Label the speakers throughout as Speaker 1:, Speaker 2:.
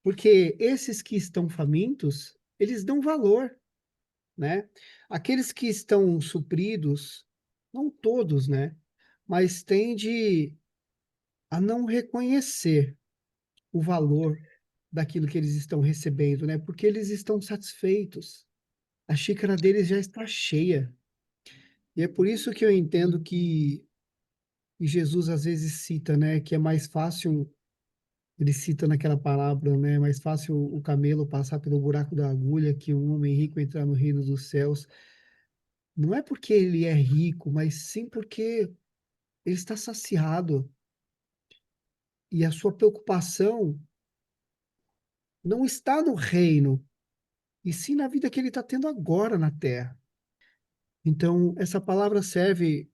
Speaker 1: Porque esses que estão famintos, eles dão valor, né. Aqueles que estão supridos, não todos, né, mas tende a não reconhecer o valor daquilo que eles estão recebendo, né, porque eles estão satisfeitos. A xícara deles já está cheia. E é por isso que eu entendo que Jesus às vezes cita, né, que é mais fácil, ele cita naquela palavra, né, é mais fácil o camelo passar pelo buraco da agulha que um homem rico entrar no reino dos céus. Não é porque ele é rico, mas sim porque ele está saciado e a sua preocupação não está no reino, e sim na vida que ele está tendo agora na terra. Então, essa palavra serve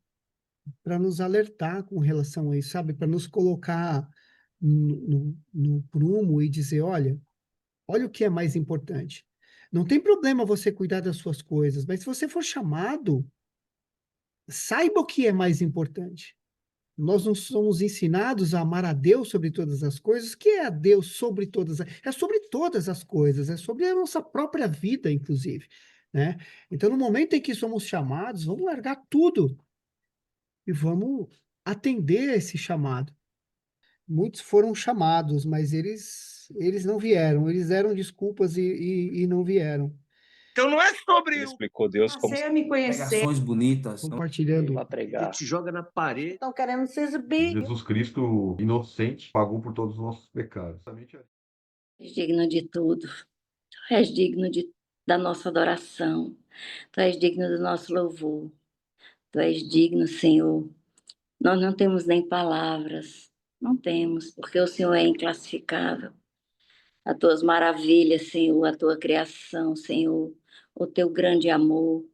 Speaker 1: para nos alertar com relação a isso, sabe? Para nos colocar no prumo e dizer: olha, olha o que é mais importante. Não tem problema você cuidar das suas coisas, mas se você for chamado, saiba o que é mais importante. Nós não somos ensinados a amar a Deus sobre todas as coisas. O que é a Deus sobre todas as... É sobre todas as coisas, é sobre a nossa própria vida, inclusive, né? Então, no momento em que somos chamados, vamos largar tudo e vamos atender a esse chamado. Muitos foram chamados, mas eles não vieram, eles deram desculpas e não vieram.
Speaker 2: Então não é sobre
Speaker 3: Ele
Speaker 2: o
Speaker 3: explicou Deus como
Speaker 4: Passei a me conhecer.
Speaker 5: Pregações bonitas.
Speaker 1: Compartilhando.
Speaker 3: para pregar.
Speaker 2: te joga na parede.
Speaker 4: Estão querendo se exibir.
Speaker 6: Jesus Cristo, inocente, pagou por todos os nossos pecados.
Speaker 7: És digno de tudo. Tu és digno da nossa adoração. Tu és digno do nosso louvor. Tu és digno, Senhor. Nós não temos nem palavras. Não temos, porque o Senhor é inclassificável. As tuas maravilhas, Senhor, a tua criação, Senhor, o teu grande amor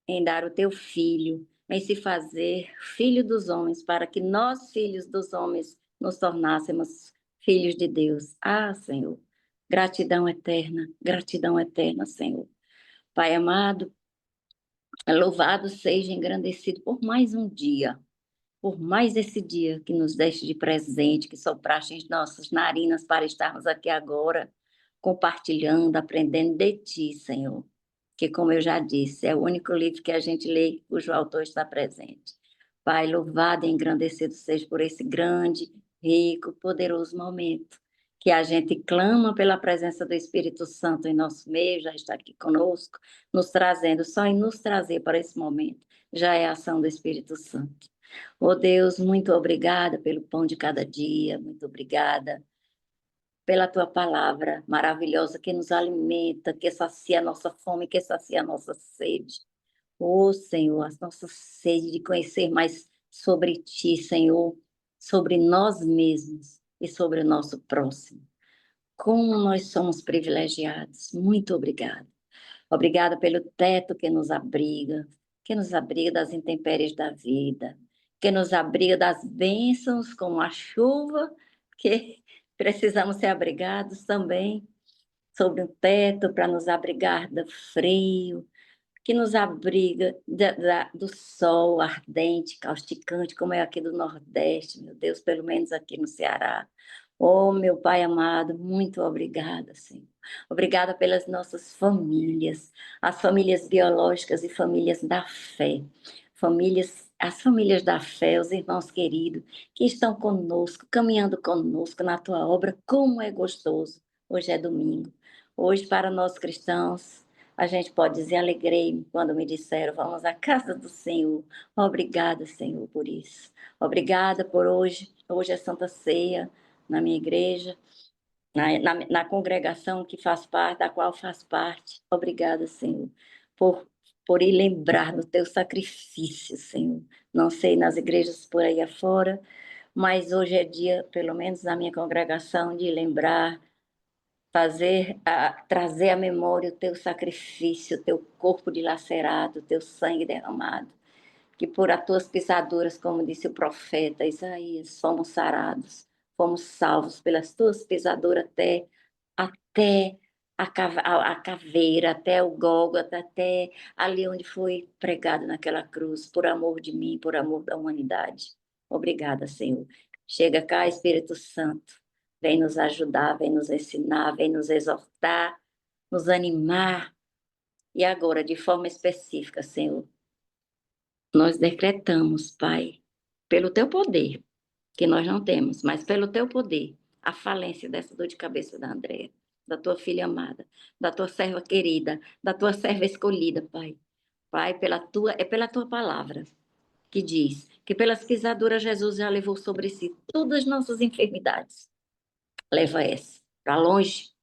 Speaker 7: em dar o teu filho, em se fazer filho dos homens, para que nós, filhos dos homens, nos tornássemos filhos de Deus. Ah, Senhor, gratidão eterna, Senhor. Pai amado, louvado seja engrandecido por mais um dia, por mais esse dia que nos deste de presente, que sopraste em nossas narinas para estarmos aqui agora, compartilhando, aprendendo de Ti, Senhor. Que, como eu já disse, é o único livro que a gente lê cujo autor está presente. Pai, louvado e engrandecido seja por esse grande, rico, poderoso momento, que a gente clama pela presença do Espírito Santo em nosso meio, já está aqui conosco, nos trazendo, só em nos trazer para esse momento, já é a ação do Espírito Santo. Oh Deus, muito obrigada pelo pão de cada dia, muito obrigada pela tua palavra maravilhosa que nos alimenta, que sacia a nossa fome, que sacia a nossa sede. Oh Senhor, a nossa sede de conhecer mais sobre ti, Senhor, sobre nós mesmos e sobre o nosso próximo. Como nós somos privilegiados. Muito obrigada. Obrigada pelo teto que nos abriga das intempéries da vida, que nos abriga das bênçãos como a chuva, que precisamos ser abrigados também sobre o teto para nos abrigar do frio, que nos abriga do sol ardente, causticante, como é aqui do Nordeste, meu Deus, pelo menos aqui no Ceará. Oh, meu Pai amado, muito obrigada, Senhor. Obrigada pelas nossas famílias, as famílias biológicas e famílias da fé. As famílias da fé, os irmãos queridos, que estão conosco, caminhando conosco na tua obra, como é gostoso. Hoje é domingo. Hoje, para nós cristãos, a gente pode dizer, alegrei-me quando me disseram, vamos à casa do Senhor. Obrigada, Senhor, por isso. Obrigada por hoje. Hoje é Santa Ceia na minha igreja, na congregação que faz parte, da qual faz parte. Obrigada, Senhor, por ir lembrar do teu sacrifício, Senhor. Não sei nas igrejas por aí afora, mas hoje é dia, pelo menos na minha congregação, de lembrar, trazer à memória o teu sacrifício, o teu corpo dilacerado, o teu sangue derramado, que por as tuas pisaduras, como disse o profeta Isaías, fomos sarados, fomos salvos pelas tuas pisaduras até a caveira, até o Gólgota, até ali onde foi pregado naquela cruz, por amor de mim, por amor da humanidade. Obrigada, Senhor. Chega cá, Espírito Santo, Vem nos ajudar, vem nos ensinar, vem nos exortar, nos animar. E agora, de forma específica, Senhor, nós decretamos, Pai, pelo teu poder, que nós não temos, mas pelo teu poder, a falência dessa dor de cabeça da Andréa, da tua filha amada, da tua serva querida, da tua serva escolhida, Pai. Pai, é pela tua palavra que diz que pelas pisaduras Jesus já levou sobre si todas as nossas enfermidades. Leva essa para longe,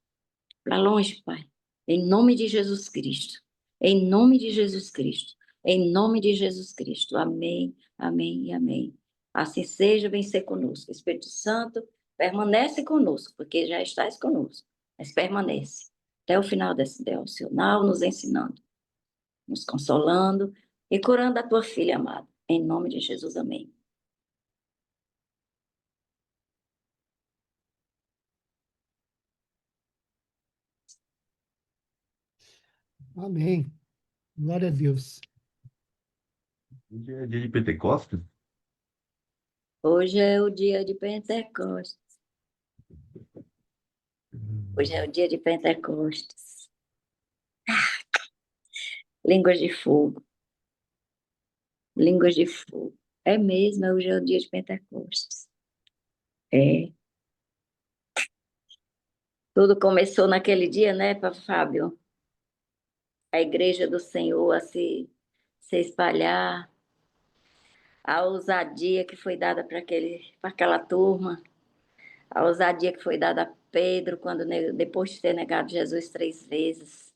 Speaker 7: Pai. Em nome de Jesus Cristo. Em nome de Jesus Cristo. Em nome de Jesus Cristo. Amém, amém e amém. Assim seja, vem ser conosco. Espírito Santo, permanece conosco, porque já estás conosco, mas permanece até o final desse devocional, nos ensinando, nos consolando e curando a tua filha amada. Em nome de Jesus, amém.
Speaker 1: Amém. Glória a Deus.
Speaker 6: Hoje é dia de Pentecostes?
Speaker 7: Hoje é o dia de Pentecostes. Hoje é o dia de Pentecostes. Línguas de fogo. Línguas de fogo. É mesmo, hoje é o dia de Pentecostes. É. Tudo começou naquele dia, né, Fábio? A igreja do Senhor a se espalhar, a ousadia que foi dada para aquela turma, a ousadia que foi dada a Pedro quando depois de ter negado Jesus 3 vezes,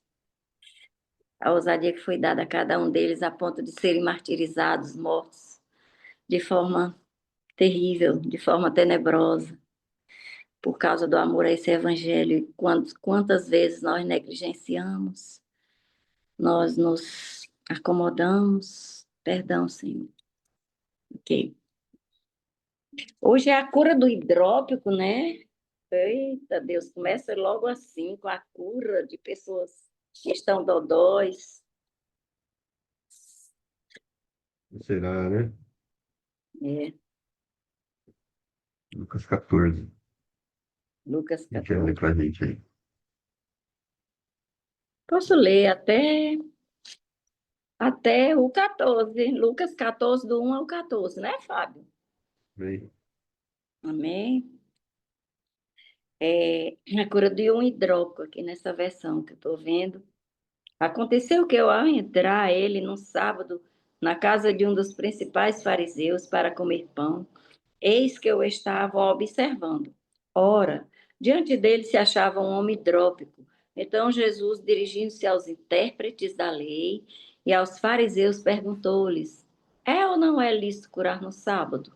Speaker 7: a ousadia que foi dada a cada um deles a ponto de serem martirizados, mortos, de forma terrível, de forma tenebrosa, por causa do amor a esse evangelho. E quantas vezes nós negligenciamos, nós nos acomodamos. Perdão, Senhor. Ok. Hoje é a cura do hidrópico, né? Eita, Deus, começa logo assim, com a cura de pessoas que estão dodóis.
Speaker 6: Será, né?
Speaker 7: É,
Speaker 6: Lucas 14.
Speaker 7: Lucas
Speaker 6: A gente vai ler
Speaker 7: 14.
Speaker 6: pra gente aí.
Speaker 7: Posso ler até o 14, Lucas 14, do 1 ao 14, né, Fábio?
Speaker 6: Bem,
Speaker 7: Amém? É a cura de um hidrópico aqui nessa versão que eu estou vendo. Aconteceu que eu, ao entrar ele no sábado, na casa de um dos principais fariseus para comer pão, eis que eu estava observando. Ora, diante dele se achava um homem hidrópico. Então Jesus, dirigindo-se aos intérpretes da lei e aos fariseus, perguntou-lhes: é ou não é lícito curar no sábado?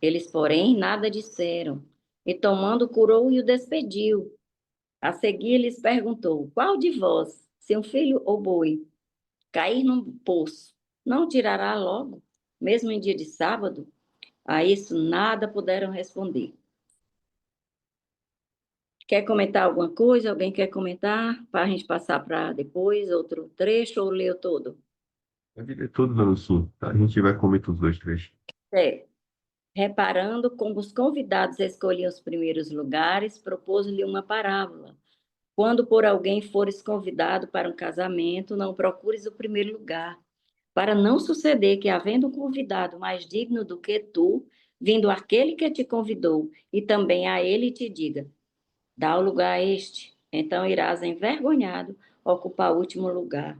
Speaker 7: Eles, porém, nada disseram. E tomando, curou e o despediu. A seguir lhes perguntou: qual de vós, se um filho ou boi cair num poço, não tirará logo, mesmo em dia de sábado? A isso nada puderam responder. Quer comentar alguma coisa? Alguém quer comentar? Para a gente passar para depois outro trecho ou leu todo?
Speaker 6: a vida é toda no sul, tá? A gente vai comentar os dois trechos.
Speaker 7: É. Reparando como os convidados escolhiam os primeiros lugares, propôs-lhe uma parábola. Quando por alguém fores convidado para um casamento, não procures o primeiro lugar, para não suceder que, havendo um convidado mais digno do que tu, vindo aquele que te convidou, e também a ele te diga: dá o lugar a este, então irás envergonhado ocupar o último lugar.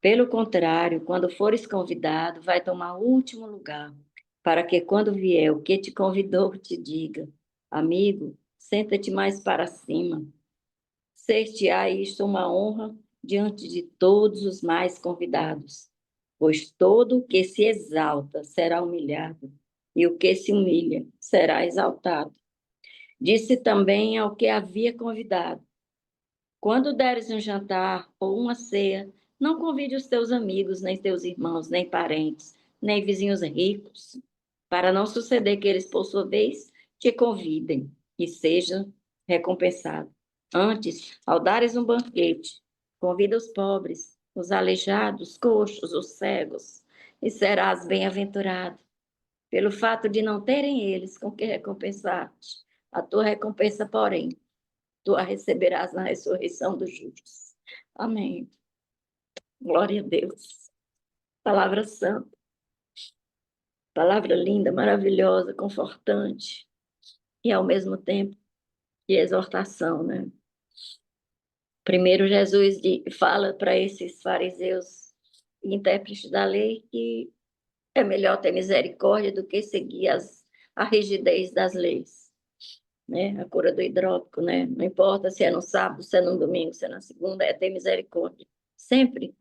Speaker 7: Pelo contrário, quando fores convidado, vai tomar o último lugar, para que quando vier o que te convidou te diga: amigo, senta-te mais para cima. Ser-te-á isto uma honra diante de todos os mais convidados, pois todo o que se exalta será humilhado, e o que se humilha será exaltado. Disse também ao que havia convidado: quando deres um jantar ou uma ceia, não convide os teus amigos, nem teus irmãos, nem parentes, nem vizinhos ricos, para não suceder que eles, por sua vez, te convidem e sejam recompensados. Antes, ao dares um banquete, convida os pobres, os aleijados, os coxos, os cegos, e serás bem-aventurado, pelo fato de não terem eles com que recompensar-te. A tua recompensa, porém, tu a receberás na ressurreição dos justos. Amém. Glória a Deus. Palavra santa, palavra linda, maravilhosa, confortante e ao mesmo tempo de exortação, né? Primeiro Jesus fala para esses fariseus e intérpretes da lei que é melhor ter misericórdia do que seguir a rigidez das leis, né? A cura do hidrópico, né? Não importa se é no sábado, se é no domingo, se é na segunda, é ter misericórdia. Sempre,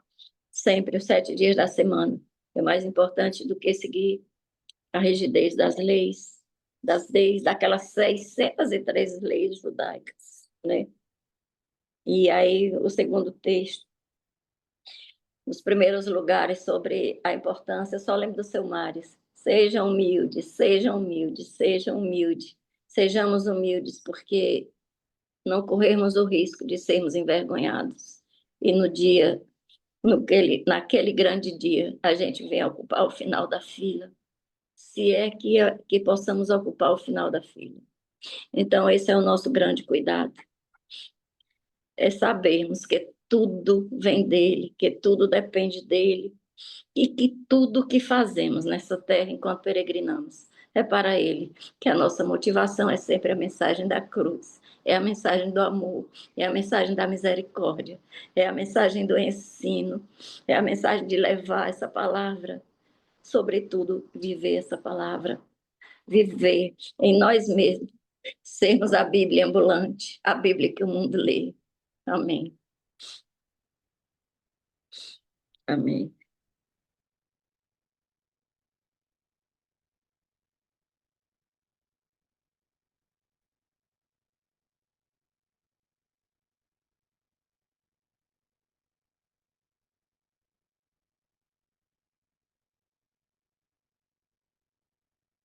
Speaker 7: sempre, os 7 dias da semana. É mais importante do que seguir a rigidez das leis, daquelas 613 leis judaicas, né? E aí, o segundo texto, nos primeiros lugares sobre a importância, eu só lembro do seu Mares. Sejam humildes, sejam humildes, sejam humildes. Sejamos humildes, porque não corremos o risco de sermos envergonhados. E no dia, naquele grande dia, a gente vem ocupar o final da fila, se é que possamos ocupar o final da fila. Então, esse é o nosso grande cuidado. É sabermos que tudo vem dele, que tudo depende dele, e que tudo que fazemos nessa terra enquanto peregrinamos é para ele, que a nossa motivação é sempre a mensagem da cruz, é a mensagem do amor, é a mensagem da misericórdia, é a mensagem do ensino, é a mensagem de levar essa palavra, sobretudo viver essa palavra, viver em nós mesmos, sermos a Bíblia ambulante, a Bíblia que o mundo lê. Amém. Amém.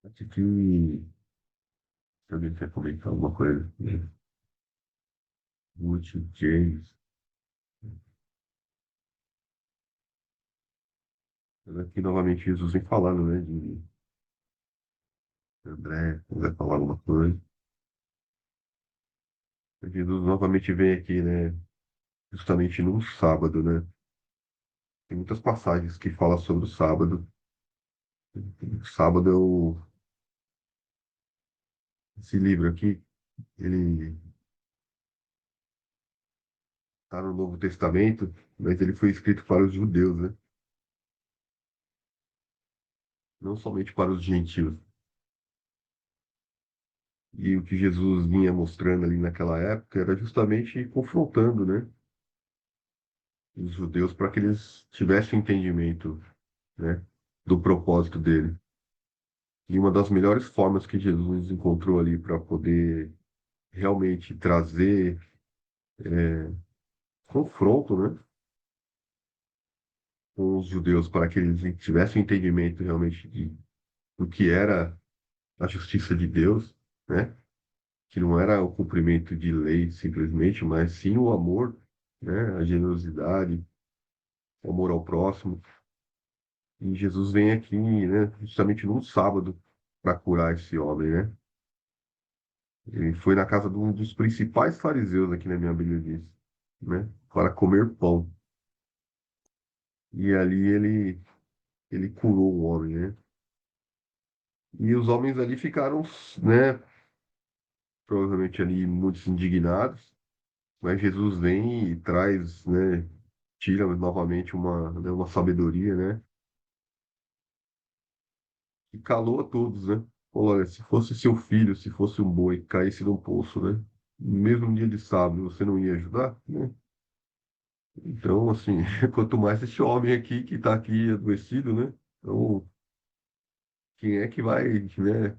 Speaker 6: Acho que alguém quer comentar alguma coisa, né? Ruth, James. Aqui novamente Jesus vem falando, né? De André, vai falar alguma coisa. Jesus novamente vem aqui, né? Justamente num sábado, né? Tem muitas passagens que falam sobre o sábado. O sábado é esse livro aqui, ele está no Novo Testamento, mas ele foi escrito para os judeus, né? Não somente para os gentios. E o que Jesus vinha mostrando ali naquela época era justamente confrontando, né? Os judeus para que eles tivessem entendimento, né? Do propósito dele. E uma das melhores formas que Jesus encontrou ali para poder realmente trazer confronto, né? Com os judeus para que eles tivessem entendimento realmente do que era a justiça de Deus, né? Que não era o cumprimento de lei simplesmente, mas sim o amor, né? A generosidade, o amor ao próximo. E Jesus vem aqui, né? Justamente num sábado para curar esse homem, né? Ele foi na casa de um dos principais fariseus aqui na minha Bíblia diz, né? Para comer pão. E ali ele curou o homem, né? E os homens ali ficaram, né? Provavelmente ali muitos indignados, mas Jesus vem e traz, né? Tira novamente né, uma sabedoria, né? E calou a todos, né? Falou, olha, se fosse seu filho, se fosse um boi que caísse num poço, né? Mesmo no dia de sábado, você não ia ajudar, né? Então, assim, quanto mais esse homem aqui que está aqui adoecido, né? Então, quem é que vai, né,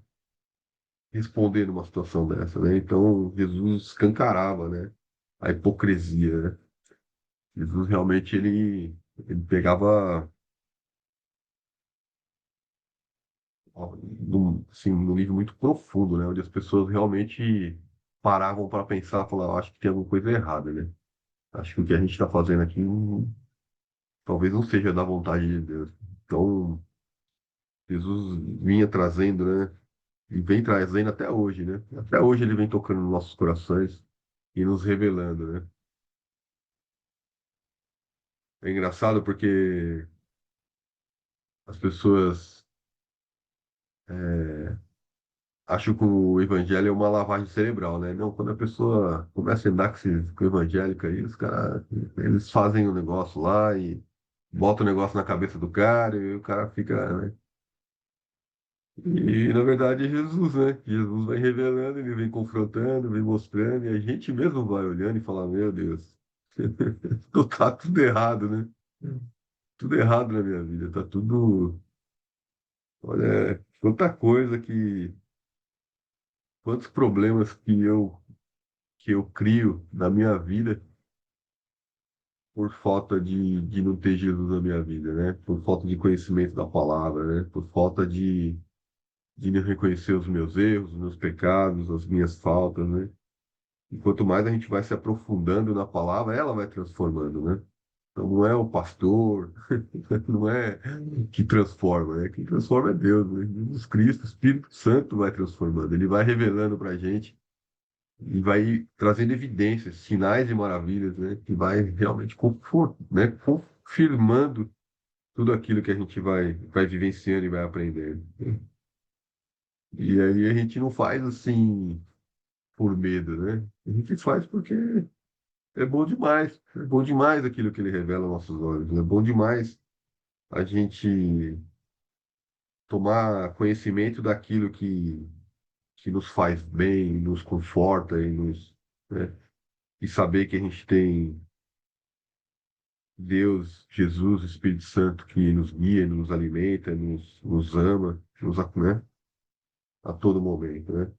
Speaker 6: responder numa situação dessa, né? Então, Jesus escancarava, né, a hipocrisia, né? Jesus realmente ele pegava ó, assim, num nível muito profundo, né? Onde as pessoas realmente paravam para pensar, falavam, acho que tem alguma coisa errada, né? Acho que o que a gente está fazendo aqui talvez não seja da vontade de Deus. Então, Jesus vinha trazendo, né? E vem trazendo até hoje, né? Até hoje ele vem tocando nos nossos corações e nos revelando, né? É engraçado porque as pessoas acham que o evangelho é uma lavagem cerebral, né? Não, quando a pessoa começa a andar com o evangélico aí, os caras, eles fazem o negócio lá e botam o negócio na cabeça do cara e o cara fica, né? E na verdade é Jesus, né? Jesus vai revelando, ele vem confrontando, vem mostrando, e a gente mesmo vai olhando e fala, meu Deus, tá tudo errado, né? Tudo errado na minha vida, tá tudo. Olha, quanta coisa quantos problemas que eu crio na minha vida por falta de não ter Jesus na minha vida, né? Por falta de conhecimento da palavra, né? Por falta de não reconhecer os meus erros, os meus pecados, as minhas faltas, né? E quanto mais a gente vai se aprofundando na palavra, ela vai transformando, né? Então não é o pastor, não é que transforma, né? Quem transforma é Deus, né? Jesus Cristo, o Espírito Santo vai transformando, ele vai revelando para a gente e vai trazendo evidências, sinais e maravilhas, né? Que vai realmente né? Confirmando tudo aquilo que a gente vai vivenciando e vai aprendendo. E aí a gente não faz assim por medo, né? A gente faz porque é bom demais. É bom demais aquilo que ele revela aos nossos olhos. É bom demais a gente tomar conhecimento daquilo que nos faz bem, nos conforta né? E saber que a gente tem Deus, Jesus, Espírito Santo que nos guia, nos alimenta, nos ama, né? A todo momento, né?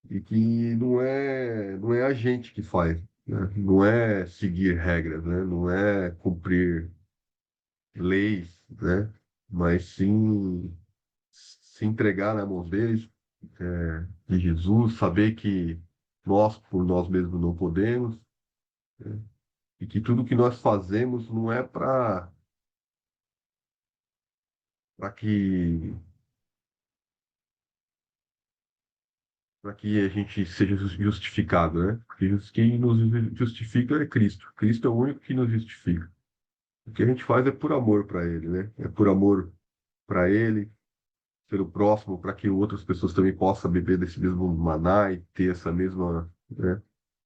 Speaker 6: E que não é a gente que faz, né? Não é seguir regras, né? Não é cumprir leis, né? Mas sim se entregar na mão deles, de Jesus, saber que nós, por nós mesmos, não podemos, né? E que tudo que nós fazemos não é para que a gente seja justificado, né? Porque quem nos justifica é Cristo. Cristo é o único que nos justifica. O que a gente faz é por amor para Ele, né? É por amor para Ele, pelo próximo, para que outras pessoas também possam beber desse mesmo maná e ter essa mesma, né,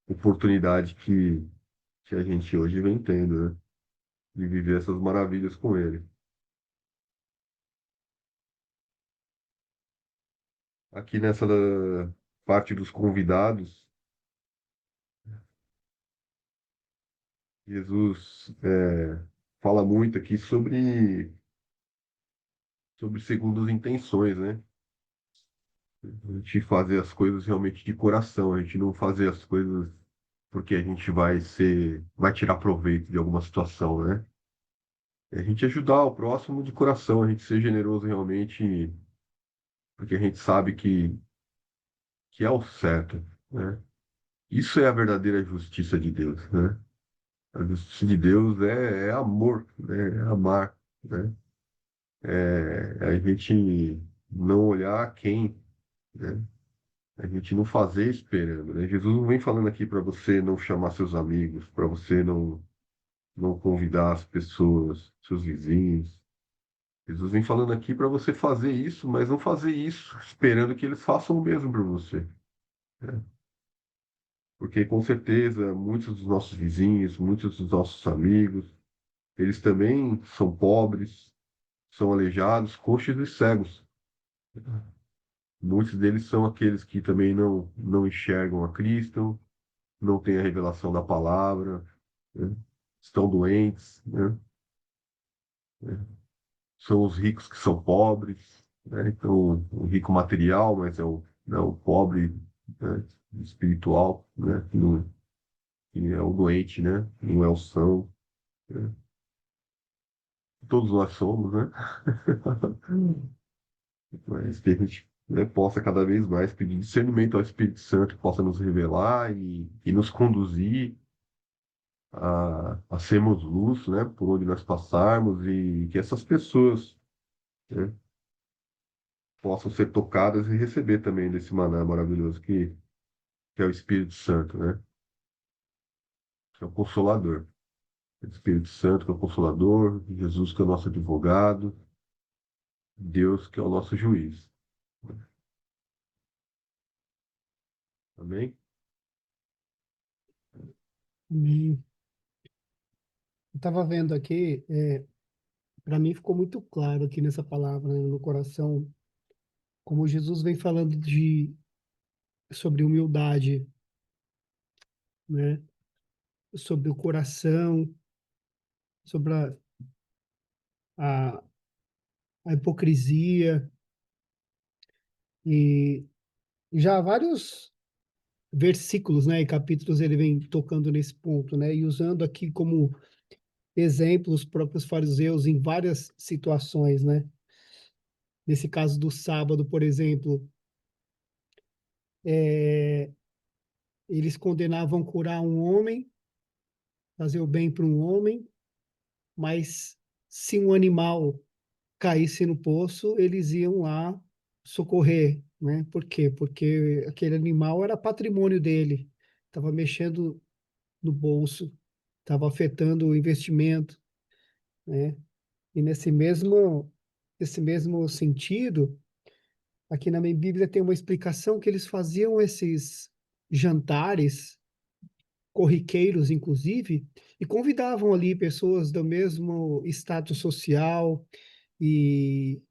Speaker 6: oportunidade que a gente hoje vem tendo, né? De viver essas maravilhas com Ele. Aqui nessa parte dos convidados, Jesus fala muito aqui sobre segundas intenções, né? A gente fazer as coisas realmente de coração, a gente não fazer as coisas porque a gente vai tirar proveito de alguma situação, né? É a gente ajudar o próximo de coração, a gente ser generoso realmente, porque a gente sabe que é o certo, né? Isso é a verdadeira justiça de Deus, né? A justiça de Deus é amor, né? É amar, né? É a gente não olhar quem, né? A gente não fazer esperando, né? Jesus não vem falando aqui para você não chamar seus amigos, para você não convidar as pessoas, seus vizinhos. Jesus vem falando aqui para você fazer isso, mas não fazer isso esperando que eles façam o mesmo por você, né? Porque com certeza muitos dos nossos vizinhos, muitos dos nossos amigos, eles também são pobres, são aleijados, coxos e cegos. Muitos deles são aqueles que também não enxergam a Cristo, não têm a revelação da palavra, né? Estão doentes, né? São os ricos que são pobres, né? Então, o rico material, mas é o pobre, né, espiritual, né? Que é o doente, né? Não é o são, né? Todos nós somos, né? Mas que a gente, né, possa cada vez mais pedir discernimento ao Espírito Santo, que possa nos revelar e nos conduzir a sermos luz, né? Por onde nós passarmos e que essas pessoas, né, possam ser tocadas e receber também desse maná maravilhoso que é o Espírito Santo, né? Que é o Consolador. O Espírito Santo que é o Consolador, Jesus que é o nosso advogado, Deus que é o nosso juiz. Amém?
Speaker 1: Amém. Eu estava vendo aqui, para mim ficou muito claro aqui nessa palavra, né, no coração, como Jesus vem falando sobre humildade, né? Sobre o coração, sobre a, a hipocrisia, e já há vários versículos, né, e capítulos ele vem tocando nesse ponto, né, e usando aqui como exemplo os próprios fariseus em várias situações, né? Nesse caso do sábado, por exemplo, é, eles condenavam curar um homem, fazer o bem para um homem, mas se um animal caísse no poço, eles iam lá socorrer, né? Por quê? Porque aquele animal era patrimônio dele, estava mexendo no bolso, estava afetando o investimento, né? E nesse mesmo sentido, aqui na minha Bíblia tem uma explicação que eles faziam esses jantares corriqueiros, inclusive, e convidavam ali pessoas do mesmo status social e,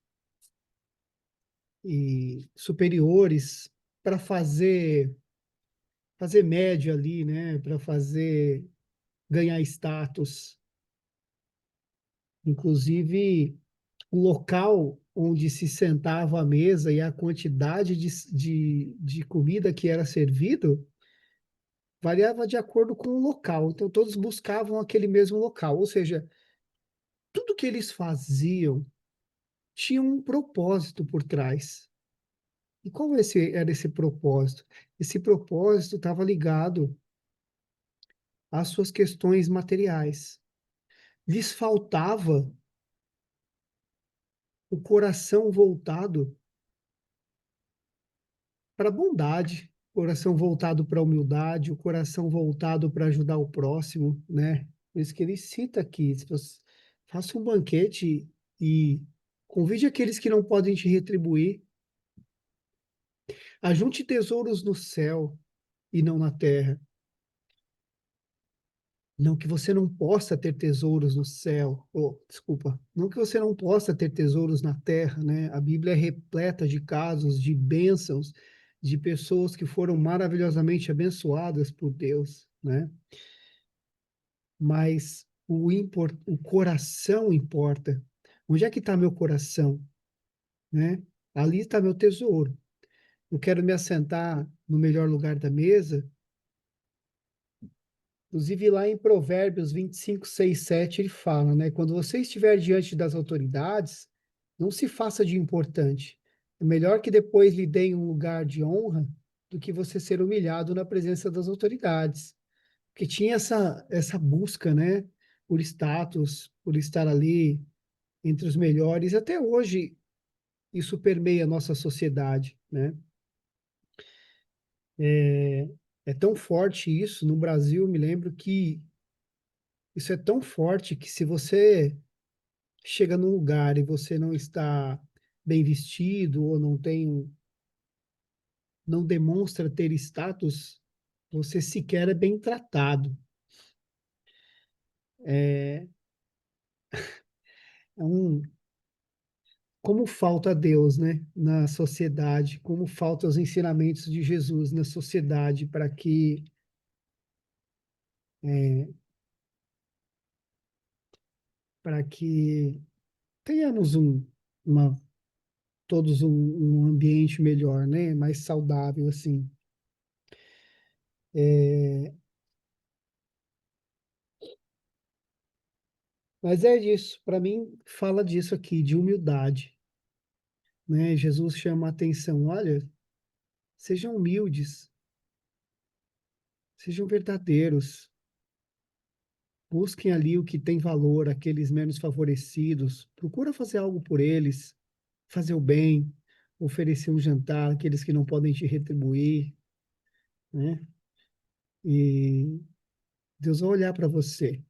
Speaker 1: e superiores para fazer média ali, né? Para fazer ganhar status. Inclusive, o local onde se sentava à mesa e a quantidade de comida que era servido variava de acordo com o local. Então, todos buscavam aquele mesmo local. Ou seja, tudo que eles faziam tinha um propósito por trás. E qual era esse propósito? Esse propósito estava ligado às suas questões materiais. Lhes faltava o coração voltado para a bondade, coração voltado para a humildade, o coração voltado para ajudar o próximo, né? Por isso que ele cita aqui, faça um banquete e convide aqueles que não podem te retribuir, ajunte tesouros no céu e não na terra. Não que você não possa ter tesouros no céu, desculpa, não que você não possa ter tesouros na terra, né? A Bíblia é repleta de casos de bênçãos, de pessoas que foram maravilhosamente abençoadas por Deus, né? Mas o coração importa. Onde é que está meu coração, né? Ali está meu tesouro. Eu quero me assentar no melhor lugar da mesa. Inclusive, lá em Provérbios 25, 6, 7, ele fala, né? Quando você estiver diante das autoridades, não se faça de importante. É melhor que depois lhe deem um lugar de honra do que você ser humilhado na presença das autoridades. Porque tinha essa busca, né? Por status, por estar ali entre os melhores. Até hoje, isso permeia a nossa sociedade, né? É, é tão forte isso. No Brasil, me lembro que isso é tão forte que se você chega num lugar e você não está bem vestido ou não demonstra ter status, você sequer é bem tratado. É, é como falta Deus, né, na sociedade, como falta os ensinamentos de Jesus na sociedade é, para que tenhamos uma, todos um ambiente melhor, né, mais saudável assim. É, mas é disso, para mim, fala disso aqui, de humildade, né? Jesus chama a atenção, olha, sejam humildes, sejam verdadeiros, busquem ali o que tem valor, aqueles menos favorecidos, procura fazer algo por eles, fazer o bem, oferecer um jantar àqueles que não podem te retribuir, né? E Deus vai olhar para você.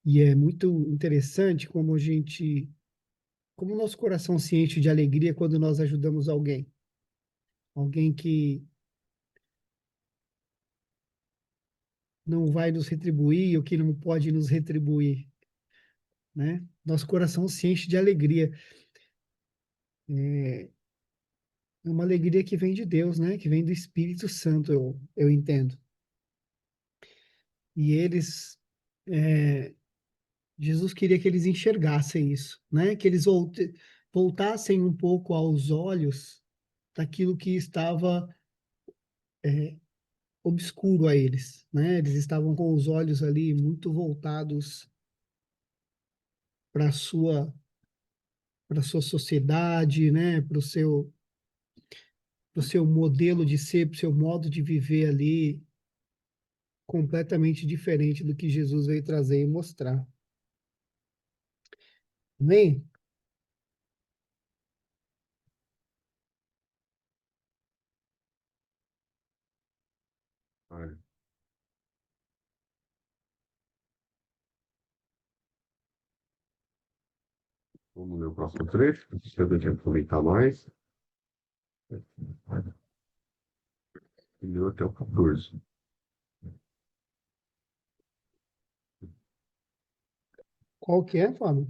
Speaker 1: E é muito interessante como o nosso coração se enche de alegria quando nós ajudamos alguém. Alguém que não vai nos retribuir ou que não pode nos retribuir, né? Nosso coração se enche de alegria. É uma alegria que vem de Deus, né? Que vem do Espírito Santo, eu entendo. E Jesus queria que eles enxergassem isso, né? Que eles voltassem um pouco aos olhos daquilo que estava obscuro a eles, né? Eles estavam com os olhos ali muito voltados para a sua sociedade, né? Para o seu modelo de ser, para o seu modo de viver ali, completamente diferente do que Jesus veio trazer e mostrar. Amém?
Speaker 6: Olha, vamos ler o próximo trecho, se eu deixar comentar mais. E leu até o 14.
Speaker 1: Qual que é, Fábio?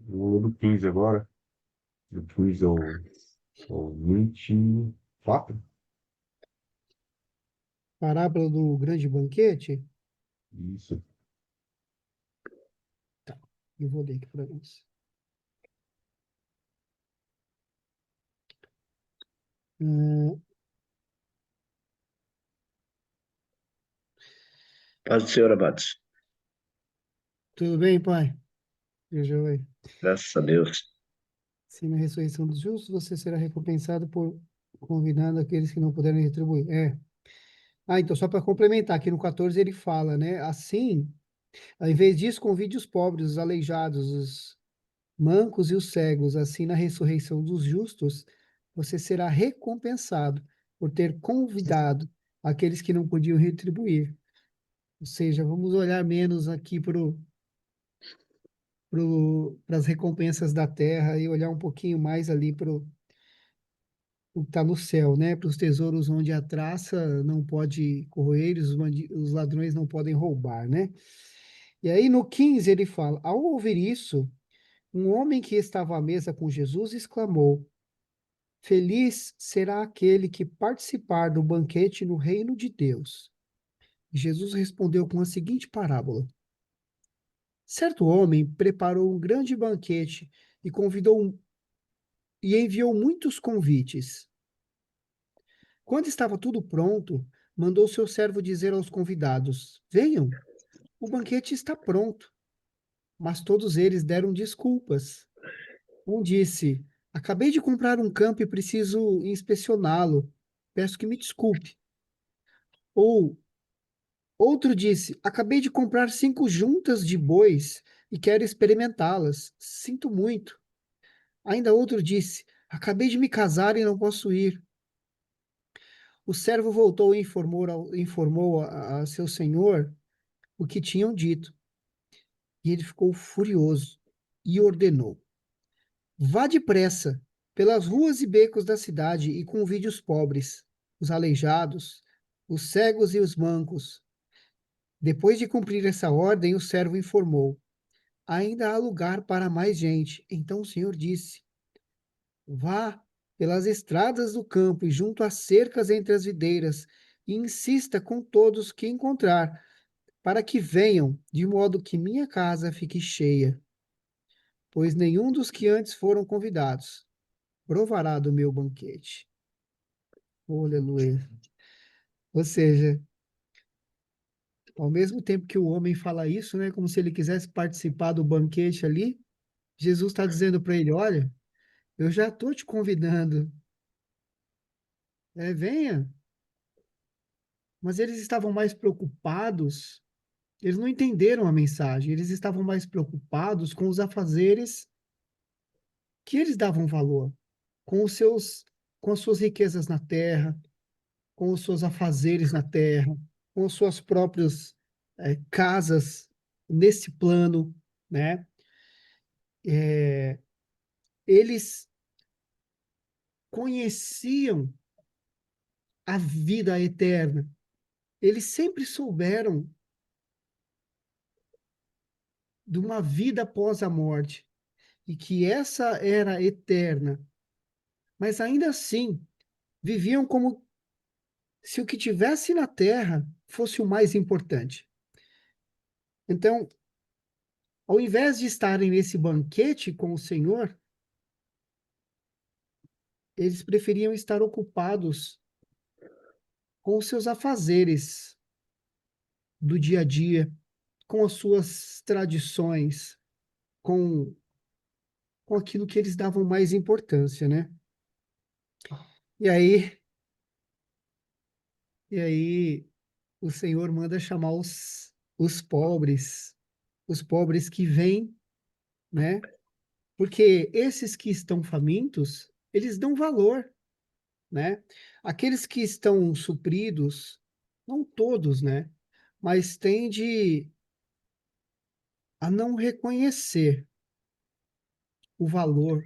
Speaker 6: Vamos ler do 15 agora. Do 15 ao 24.
Speaker 1: Parábola do grande banquete?
Speaker 6: Isso.
Speaker 1: Eu vou ler aqui para você. Hum,
Speaker 2: Paz do Senhor, amados.
Speaker 1: tudo bem, Pai? Veja aí.
Speaker 2: Graças a Deus.
Speaker 1: Se na ressurreição dos justos você será recompensado por convidando aqueles que não puderem retribuir. Então, só para complementar, aqui no 14 ele fala, né? Assim, ao invés disso, convide os pobres, os aleijados, os mancos e os cegos. Assim, na ressurreição dos justos, você será recompensado por ter convidado aqueles que não podiam retribuir. Ou seja, vamos olhar menos aqui para as recompensas da terra e olhar um pouquinho mais ali para o que está no céu, né? Para os tesouros onde a traça não pode corroer, os ladrões não podem roubar, né? E aí no 15 ele fala: ao ouvir isso, um homem que estava à mesa com Jesus exclamou: Feliz será aquele que participar do banquete no reino de Deus. Jesus respondeu com a seguinte parábola: Certo homem preparou um grande banquete e e enviou muitos convites. Quando estava tudo pronto, mandou seu servo dizer aos convidados: Venham, o banquete está pronto. Mas todos eles deram desculpas. Um disse: Acabei de comprar um campo e preciso inspecioná-lo. Peço que me desculpe. Ou outro disse: Acabei de comprar 5 juntas de bois e quero experimentá-las. Sinto muito. Ainda outro disse: Acabei de me casar e não posso ir. O servo voltou e informou a seu senhor o que tinham dito. E ele ficou furioso e ordenou: Vá depressa pelas ruas e becos da cidade e convide os pobres, os aleijados, os cegos e os mancos. Depois de cumprir essa ordem, o servo informou: Ainda há lugar para mais gente. Então o Senhor disse: Vá pelas estradas do campo e junto às cercas entre as videiras, e insista com todos que encontrar, para que venham, de modo que minha casa fique cheia. Pois nenhum dos que antes foram convidados provará do meu banquete. Oh, aleluia. Ou seja, ao mesmo tempo que o homem fala isso, né, como se ele quisesse participar do banquete ali, Jesus está dizendo para ele: Olha, eu já estou te convidando, venha. Mas eles estavam mais preocupados, eles não entenderam a mensagem, eles estavam mais preocupados com os afazeres que eles davam valor com as suas riquezas na terra, com os seus afazeres na terra, com as suas próprias casas nesse plano, né? Eles conheciam a vida eterna. Eles sempre souberam de uma vida após a morte e que essa era eterna. Mas ainda assim, viviam como se o que tivesse na terra fosse o mais importante. Então, ao invés de estarem nesse banquete com o Senhor, eles preferiam estar ocupados com os seus afazeres do dia a dia, com as suas tradições, com, com aquilo que eles davam mais importância, né? E aí, e aí o Senhor manda chamar os pobres que vêm, né? Porque esses que estão famintos, eles dão valor, né? Aqueles que estão supridos, não todos, né? Mas tende a não reconhecer o valor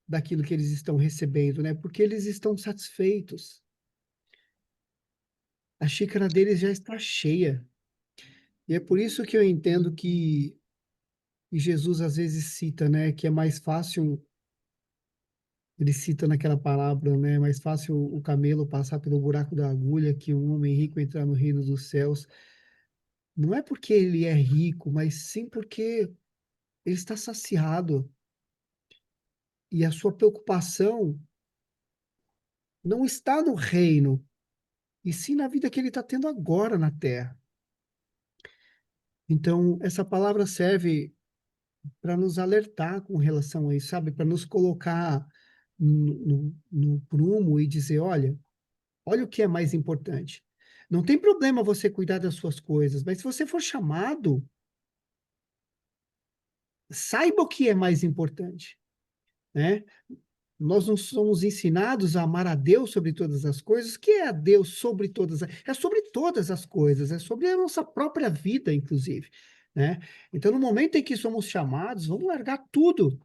Speaker 1: daquilo que eles estão recebendo, né? Porque eles estão satisfeitos. A xícara deles já está cheia. E é por isso que eu entendo que e Jesus às vezes cita, né, que é mais fácil, ele cita naquela palavra, né, é mais fácil o camelo passar pelo buraco da agulha que um homem rico entrar no reino dos céus. Não é porque ele é rico, mas sim porque ele está saciado e a sua preocupação não está no reino, e sim na vida que ele está tendo agora na terra. Então, essa palavra serve para nos alertar com relação a isso, sabe? Para nos colocar no prumo e dizer: olha o que é mais importante. Não tem problema você cuidar das suas coisas, mas se você for chamado, saiba o que é mais importante, né? Nós não somos ensinados a amar a Deus sobre todas as coisas. O que é a Deus sobre todas as... É sobre todas as coisas, é sobre a nossa própria vida, inclusive, né? Então, no momento em que somos chamados, vamos largar tudo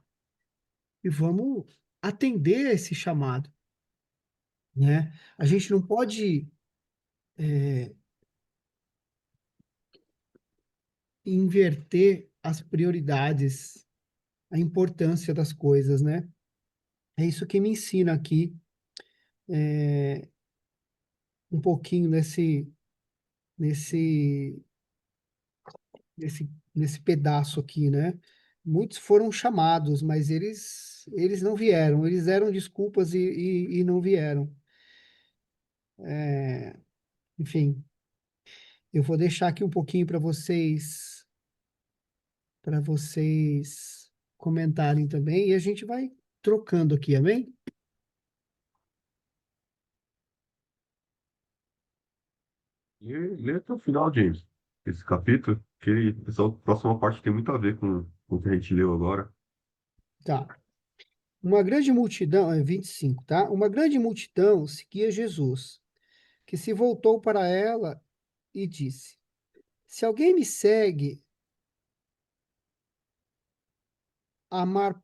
Speaker 1: e vamos atender a esse chamado, né? A gente não pode inverter as prioridades, a importância das coisas, né? É isso que me ensina aqui um pouquinho nesse, nesse pedaço aqui, né? Muitos foram chamados, mas eles não vieram, eles deram desculpas e não vieram. Enfim, eu vou deixar aqui um pouquinho para vocês comentarem também, e a gente vai trocando aqui, amém?
Speaker 6: E lê até o final, James, esse capítulo, que essa próxima parte tem muito a ver com o que a gente leu agora.
Speaker 1: Tá. Uma grande multidão, 25, tá? Uma grande multidão seguia Jesus, que se voltou para ela e disse: Se alguém me segue, amar,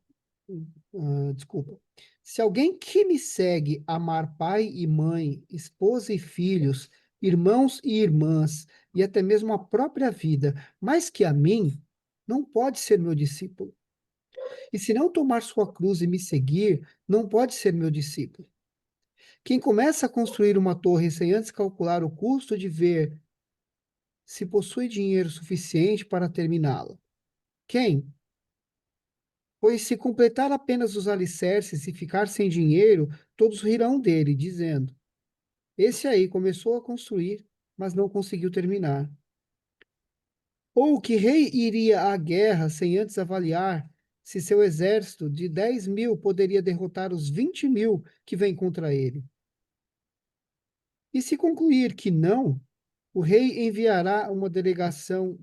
Speaker 1: desculpa. Se alguém que me segue amar pai e mãe, esposa e filhos, irmãos e irmãs, e até mesmo a própria vida, mais que a mim, não pode ser meu discípulo. E se não tomar sua cruz e me seguir, não pode ser meu discípulo. Quem começa a construir uma torre sem antes calcular o custo de ver se possui dinheiro suficiente para terminá-la? Quem? Pois se completar apenas os alicerces e ficar sem dinheiro, todos rirão dele, dizendo: Esse aí começou a construir, mas não conseguiu terminar. Ou que rei iria à guerra sem antes avaliar se seu exército de 10.000 poderia derrotar os 20.000 que vêm contra ele? E se concluir que não, o rei enviará uma delegação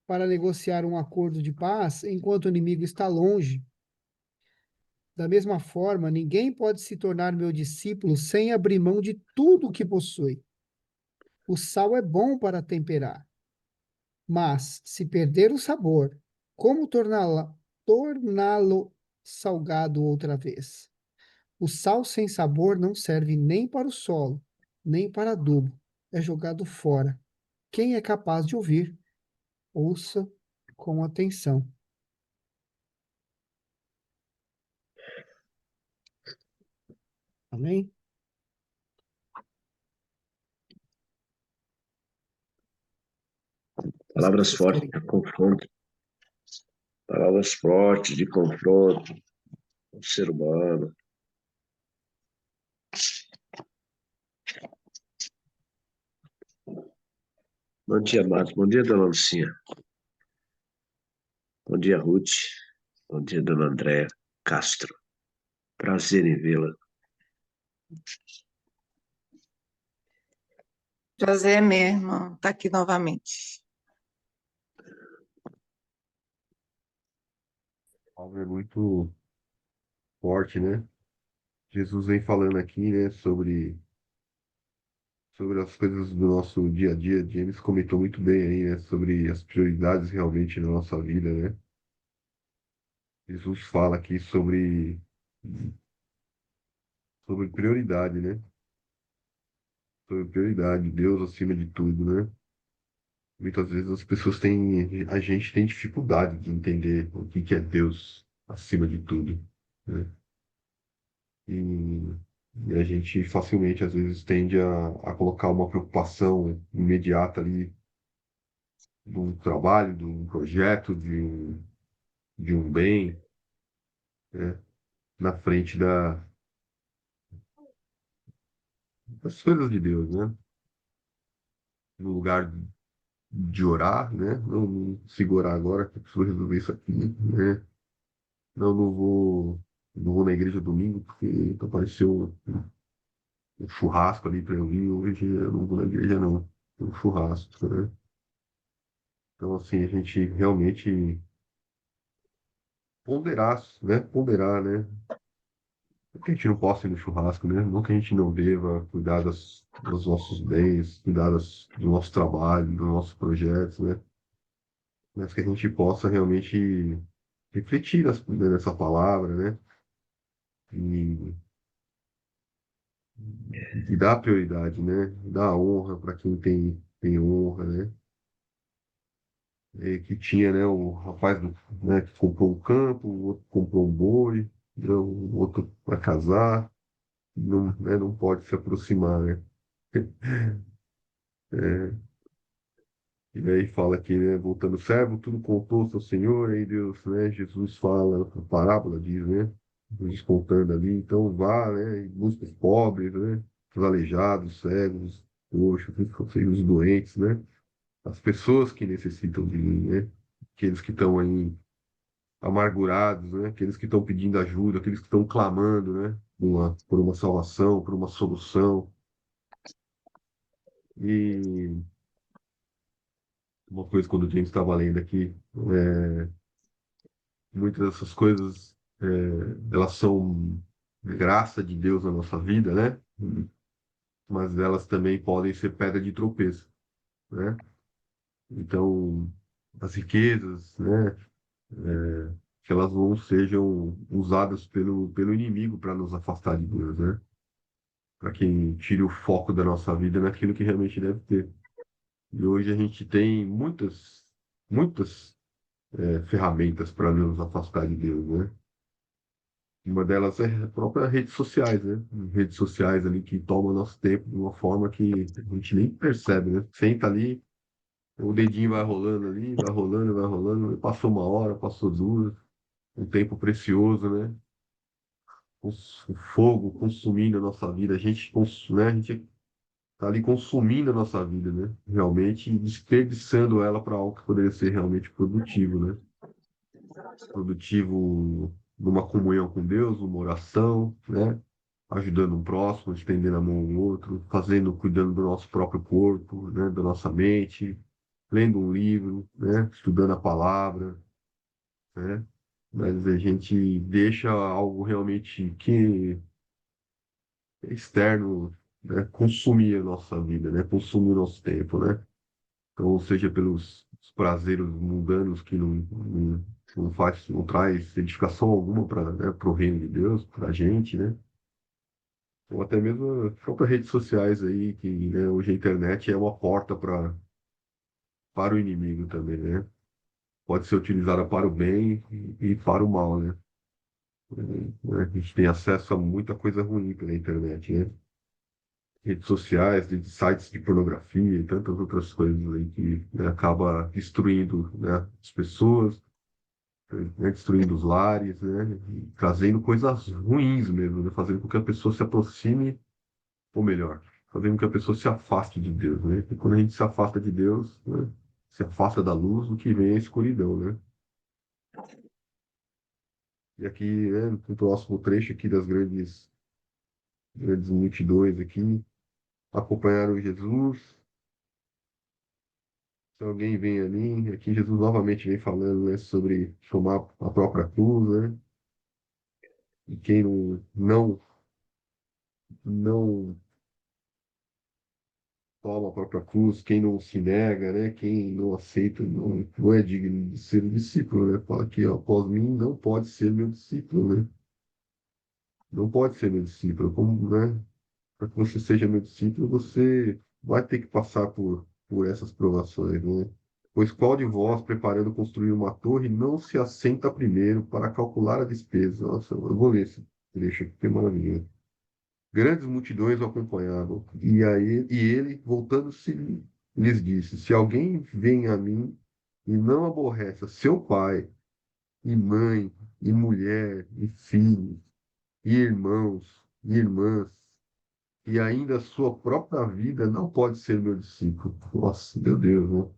Speaker 1: para negociar um acordo de paz enquanto o inimigo está longe. Da mesma forma, ninguém pode se tornar meu discípulo sem abrir mão de tudo o que possui. O sal é bom para temperar, mas se perder o sabor, como torná-lo salgado outra vez? O sal sem sabor não serve nem para o solo, nem para adubo. É jogado fora. Quem é capaz de ouvir, ouça com atenção. Amém? Os que
Speaker 2: Palavras
Speaker 1: vocês
Speaker 2: fortes
Speaker 1: querem.
Speaker 2: de confronto. Palavras fortes de confronto ao ser humano. Bom dia, amados. Bom dia, dona Lucinha. Bom dia, Ruth. Bom dia, dona Andréa Castro. Prazer em vê-la.
Speaker 4: Prazer mesmo estar aqui novamente.
Speaker 6: A palavra é muito forte, né? Jesus vem falando aqui, né, sobre as coisas do nosso dia a dia. James comentou muito bem aí, né, sobre as prioridades realmente na nossa vida, né? Jesus fala aqui sobre prioridade, né? Sobre prioridade, Deus acima de tudo, né? Muitas vezes as pessoas têm, a gente tem dificuldade de entender o que que é Deus acima de tudo, né? E, e a gente facilmente, às vezes, tende a colocar uma preocupação imediata ali de um trabalho, de um projeto, de um bem, né? Na frente das coisas de Deus, né? No lugar de orar, né? Não consigo orar agora, que eu preciso resolver isso aqui, né? Não vou na igreja domingo, porque apareceu um churrasco ali para eu ir. Hoje eu não vou na igreja, não. Um churrasco, né? Então, assim, a gente realmente ponderar, né? Ponderar, né? Não que a gente não possa ir no churrasco, né? Não que a gente não deva cuidar dos nossos bens, cuidar do nosso trabalho, dos nossos projetos, né? Mas que a gente possa realmente refletir nessa palavra, né? E, e dar prioridade, né? Dar honra para quem tem honra, né? E que tinha, né? O rapaz, né, que comprou um campo, o outro comprou um boi, né, o outro para casar, não, né, não pode se aproximar, né? É, e aí fala aqui, né? Voltando, servo, tudo contou seu Senhor, aí Deus, né? Jesus fala, a parábola diz, né? Jesus contando ali, então vá, né? E busca os pobres, né? Os aleijados, cegos, coxos, os doentes, né? As pessoas que necessitam de mim, né? Aqueles que estão aí amargurados, né? Aqueles que estão pedindo ajuda, aqueles que estão clamando, né? Por uma salvação, por uma solução. E uma coisa, quando o James estava lendo aqui, muitas dessas coisas, elas são graça de Deus na nossa vida, né? Mas elas também podem ser pedra de tropeço, né? Então, as riquezas, né? Que elas não sejam usadas pelo inimigo para nos afastar de Deus, né? Para que tire o foco da nossa vida naquilo que realmente deve ter. E hoje a gente tem muitas ferramentas para nos afastar de Deus, né? Uma delas é a própria redes sociais, né? Redes sociais ali que tomam nosso tempo de uma forma que a gente nem percebe, né? Senta ali, o dedinho vai rolando ali, vai rolando, passou uma hora, passou duas, um tempo precioso, né? O fogo consumindo a nossa vida, né? A gente tá ali consumindo a nossa vida, né? Realmente e desperdiçando ela para algo que poderia ser realmente produtivo, né? Produtivo numa comunhão com Deus, numa oração, né? Ajudando um próximo, estendendo a mão ao outro, cuidando do nosso próprio corpo, né? Da nossa mente, lendo um livro, né? Estudando a palavra, né? mas a gente deixa algo realmente que é externo, né, consumir a nossa vida, né, consumir o nosso tempo, né? Então, seja pelos prazeres mundanos que não faz, não traz edificação alguma para, né, o reino de Deus, para a gente, né? Ou até mesmo as próprias redes sociais aí, que, né, hoje a internet é uma porta para o inimigo também, né? Pode ser utilizada para o bem e para o mal, né? A gente tem acesso a muita coisa ruim pela internet, né? Redes sociais, de sites de pornografia e tantas outras coisas aí que, né, acaba destruindo, né, as pessoas, né, destruindo os lares, né? E trazendo coisas ruins mesmo, né? Fazendo com que a pessoa se aproxime, ou melhor, fazendo com que a pessoa se afaste de Deus, né? E quando a gente se afasta de Deus, né, se afasta da luz, o que vem é a escuridão, né? E aqui, né, no próximo trecho aqui das grandes multidões aqui, acompanharam Jesus. Se alguém vem ali, aqui Jesus novamente vem falando, né, sobre tomar a própria cruz, né? E quem não toma a própria cruz, quem não se nega, né? Quem não aceita, não é digno de ser um discípulo, né? Fala aqui, ó, após mim não pode ser meu discípulo, né? Não pode ser meu discípulo, como, né? Para que você seja meu discípulo, você vai ter que passar por essas provações, né? Pois qual de vós, preparando construir uma torre, não se assenta primeiro para calcular a despesa? Nossa, eu vou ler esse trecho aqui, que maravilha. Grandes multidões o acompanhavam, e ele, voltando-se, lhes disse: Se alguém vem a mim e não aborrece seu pai, e mãe, e mulher, e filhos, e irmãos, e irmãs, e ainda a sua própria vida, não pode ser meu discípulo. Nossa, meu Deus,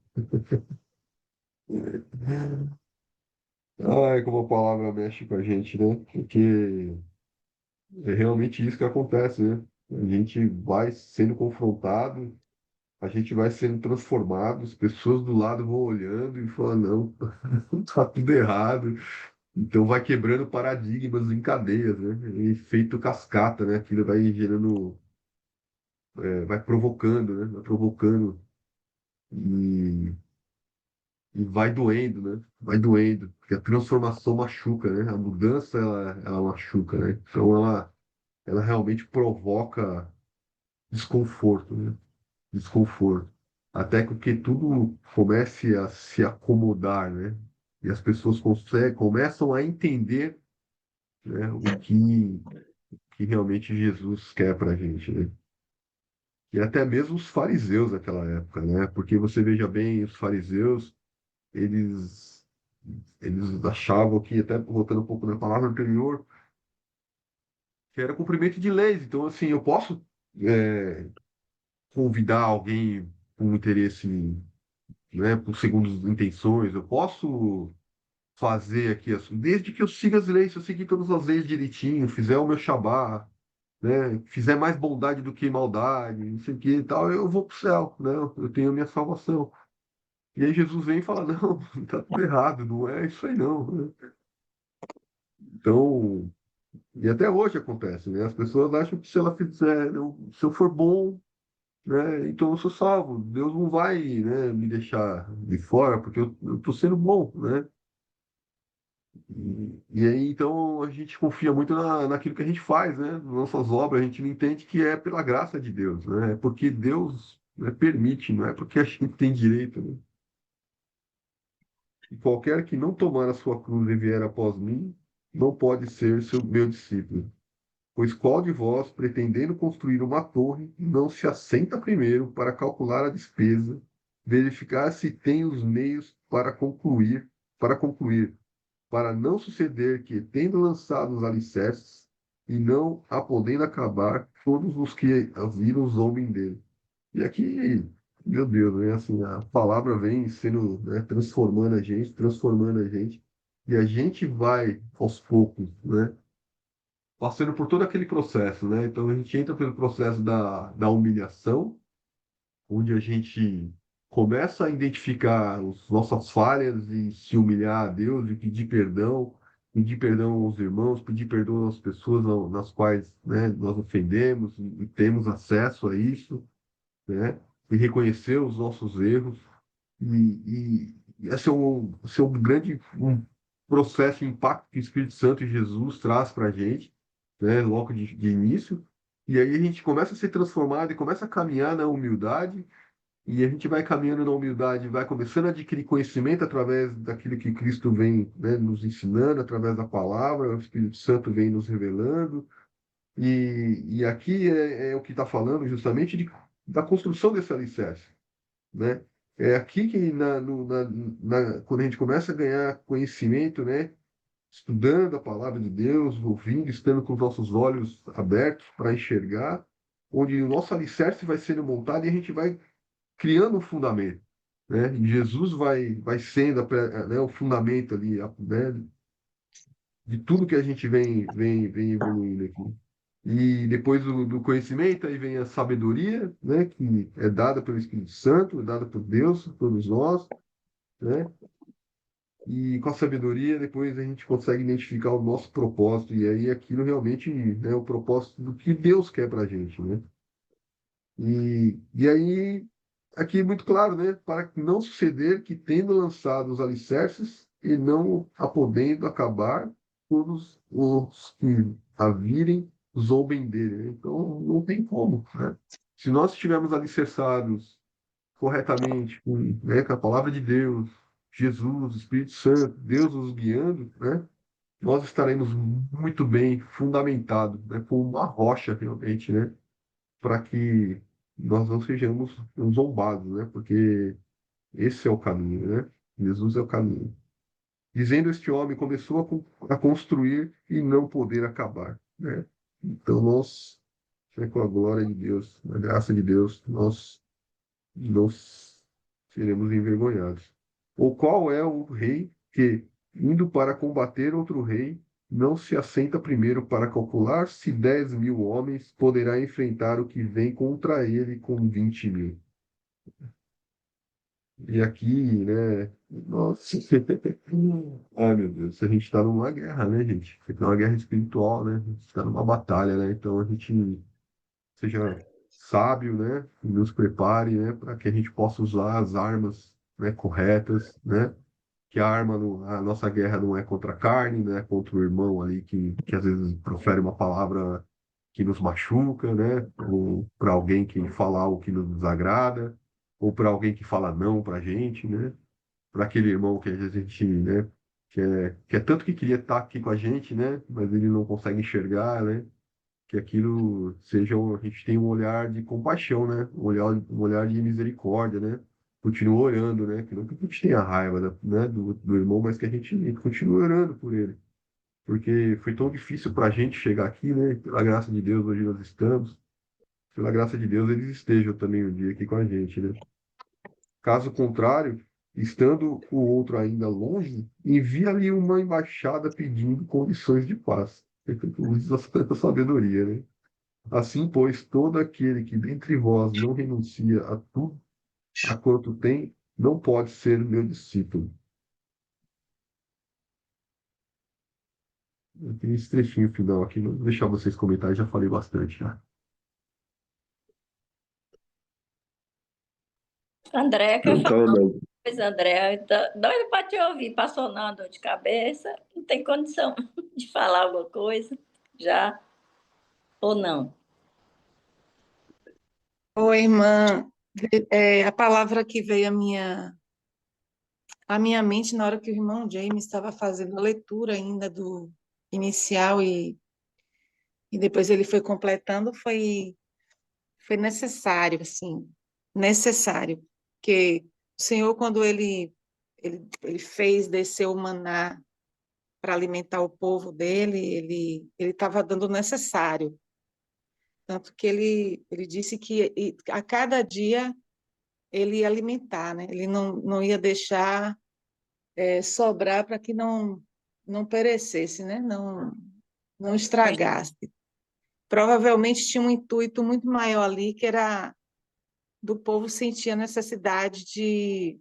Speaker 6: né? Ai, como a palavra mexe com a gente, né? Porque é realmente isso que acontece, né? A gente vai sendo confrontado, a gente vai sendo transformado, as pessoas do lado vão olhando e falando, não, tá tudo errado. Então vai quebrando paradigmas em cadeias, né? E efeito cascata, né? Aquilo vai gerando, vai provocando, né? Vai provocando e, e vai doendo, né? Vai doendo, porque a transformação machuca, né? A mudança, ela machuca, né? Então ela realmente provoca desconforto, né? Desconforto. Até que tudo comece a se acomodar, né? E as pessoas começam a entender, né, que realmente Jesus quer para a gente, né? E até mesmo os fariseus daquela época, né? Porque você veja bem, os fariseus, eles, eles achavam que, até voltando um pouco na palavra anterior, que era cumprimento de leis. Então, assim, eu posso é, convidar alguém com interesse, né, por segundas intenções, eu posso fazer aqui, assim, desde que eu siga as leis, se eu seguir todas as leis direitinho, fizer o meu shabá, né, fizer mais bondade do que maldade, não sei o que e tal, eu vou para o céu, né, eu tenho a minha salvação. E aí Jesus vem e fala, não, tá tudo errado, não é isso aí não, né? Então, e até hoje acontece, né, as pessoas acham que se ela fizer, se eu for bom, né, então eu sou salvo, Deus não vai, né, me deixar de fora, porque eu tô sendo bom, né? E aí, então, a gente confia muito naquilo que a gente faz, né? Nas nossas obras, a gente não entende que é pela graça de Deus, né? É porque Deus, né, permite, não é porque a gente tem direito, né? E qualquer que não tomar a sua cruz e vier após mim, não pode ser meu discípulo. Pois qual de vós, pretendendo construir uma torre, não se assenta primeiro para calcular a despesa, verificar se tem os meios para concluir, para não suceder que, tendo lançado os alicerces, e não a podendo acabar, todos os que a viram zombem dele. E aqui, meu Deus, né, assim, a palavra vem sendo, né, transformando a gente, e a gente vai, aos poucos, né, passando por todo aquele processo, né? Então a gente entra pelo processo da humilhação, onde a gente começa a identificar as nossas falhas e se humilhar a Deus e pedir perdão pedir perdão aos irmãos, pedir perdão às pessoas nas quais, né, nós ofendemos e temos acesso a isso, né? E reconhecer os nossos erros. E esse é um grande processo, impacto que o Espírito Santo e Jesus traz para a gente, né? Logo de início. E aí a gente começa a ser transformado e começa a caminhar na humildade. E a gente vai caminhando na humildade, vai começando a adquirir conhecimento através daquilo que Cristo vem, né, nos ensinando, através da palavra, o Espírito Santo vem nos revelando. E aqui é o que está falando justamente da construção desse alicerce, né? É aqui que quando a gente começa a ganhar conhecimento, né, estudando a palavra de Deus, ouvindo, estando com os nossos olhos abertos para enxergar, onde o nosso alicerce vai sendo montado e a gente vai criando um fundamento, né? E Jesus vai sendo né, o fundamento ali, né, de tudo que a gente vem evoluindo aqui. E depois do conhecimento, aí vem a sabedoria, né, que é dada pelo Espírito Santo, é dada por Deus, por todos nós, né? E com a sabedoria, depois a gente consegue identificar o nosso propósito, e aí aquilo realmente é o propósito do que Deus quer para a gente, né? E aí, aqui é muito claro, né? Para não suceder que, tendo lançado os alicerces e não a podendo acabar, todos os que a virem zombem dele, né? Então, não tem como, né? Se nós estivermos alicerçados corretamente né, com a palavra de Deus, Jesus, o Espírito Santo, Deus nos guiando, né? Nós estaremos muito bem fundamentados, né? Com uma rocha, realmente, né? Para que nós não sejamos zombados, né? Porque esse é o caminho, né? Jesus é o caminho. Dizendo este homem, começou a construir e não poder acabar, né? Então nós, né, com a glória de Deus, a graça de Deus, nós não seremos envergonhados. Ou qual é o rei que, indo para combater outro rei, não se assenta primeiro para calcular se 10.000 homens poderá enfrentar o que vem contra ele com 20.000? E aqui, né? Nossa. Ai, meu Deus, a gente está numa guerra, né, gente? É uma guerra espiritual, né? A gente está numa batalha, né? Então a gente seja sábio, né? E nos prepare, né? Para que a gente possa usar as armas, né, corretas, né? Que a arma, a nossa guerra não é contra a carne, né? Contra o irmão ali que às vezes profere uma palavra que nos machuca, né? Ou para alguém que fala algo que nos desagrada, ou para alguém que fala não para a gente, né? Para aquele irmão que às vezes a gente, né? Que é tanto que queria estar aqui com a gente, né? Mas ele não consegue enxergar, né? Que aquilo seja, a gente tem um olhar de compaixão, né? Um olhar de misericórdia, né? Continua orando, né? Que não que a gente tenha raiva, né? Do irmão, mas que a gente continue orando por ele. Porque foi tão difícil para a gente chegar aqui, né? Pela graça de Deus, hoje nós estamos. Pela graça de Deus, eles estejam também um dia aqui com a gente, né? Caso contrário, estando o outro ainda longe, envia-lhe uma embaixada pedindo condições de paz. Use a sabedoria, né? Assim, pois, todo aquele que dentre vós não renuncia a tudo, a quanto tem, não pode ser meu discípulo. Eu tenho esse trechinho final aqui, não vou deixar vocês comentarem, já falei bastante já.
Speaker 7: André quer falar
Speaker 2: Então,
Speaker 7: uma coisa, André. Tá doido para te ouvir. Passou na dor de cabeça. Não tem condição de falar alguma coisa. Já ou não?
Speaker 4: Oi, irmã. A palavra que veio à minha mente na hora que o irmão James estava fazendo a leitura ainda do inicial e depois ele foi completando, foi necessário, assim, necessário. Porque o Senhor, quando ele fez descer o maná para alimentar o povo dele, ele estava dando o necessário. Tanto que ele disse que a cada dia ele ia alimentar, né? Ele não ia deixar sobrar para que não perecesse, né? Não estragasse. Provavelmente tinha um intuito muito maior ali, que era do povo sentir a necessidade de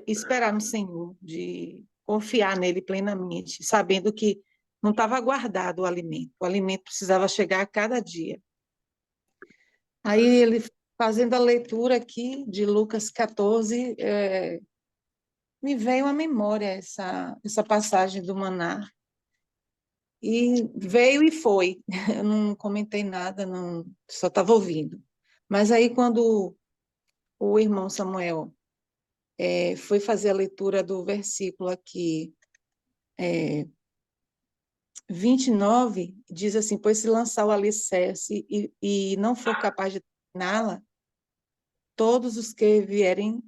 Speaker 4: esperar no Senhor, de confiar nele plenamente, sabendo que não estava guardado o alimento precisava chegar a cada dia. Aí ele, fazendo a leitura aqui de Lucas 14, me veio à memória essa passagem do maná. E veio e foi. Eu não comentei nada, não, só estava ouvindo. Mas aí, quando o irmão Samuel foi fazer a leitura do versículo aqui, 29, diz assim: pois se lançar o alicerce e não for capaz de terminá-la, todos os que virem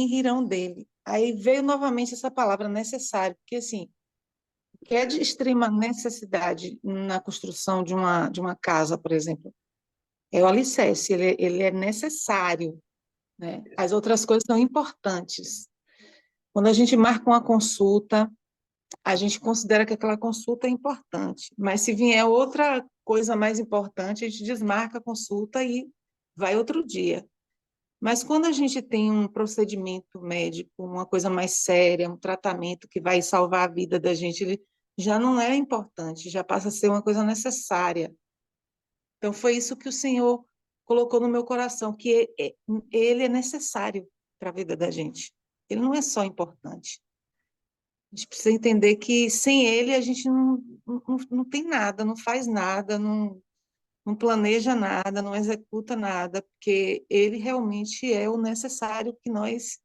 Speaker 4: rirão dele. Aí veio novamente essa palavra necessário, porque assim, que é de extrema necessidade na construção de uma casa, por exemplo, é o alicerce, ele é necessário, né? As outras coisas são importantes. Quando a gente marca uma consulta, a gente considera que aquela consulta é importante, mas se vier outra coisa mais importante, a gente desmarca a consulta e vai outro dia. Mas quando a gente tem um procedimento médico, uma coisa mais séria, um tratamento que vai salvar a vida da gente, ele já não é importante, já passa a ser uma coisa necessária. Então, foi isso que o Senhor colocou no meu coração, que ele é necessário para a vida da gente. Ele não é só importante. A gente precisa entender que sem ele a gente não tem nada, não faz nada, não planeja nada, não executa nada, porque ele realmente é o necessário que nós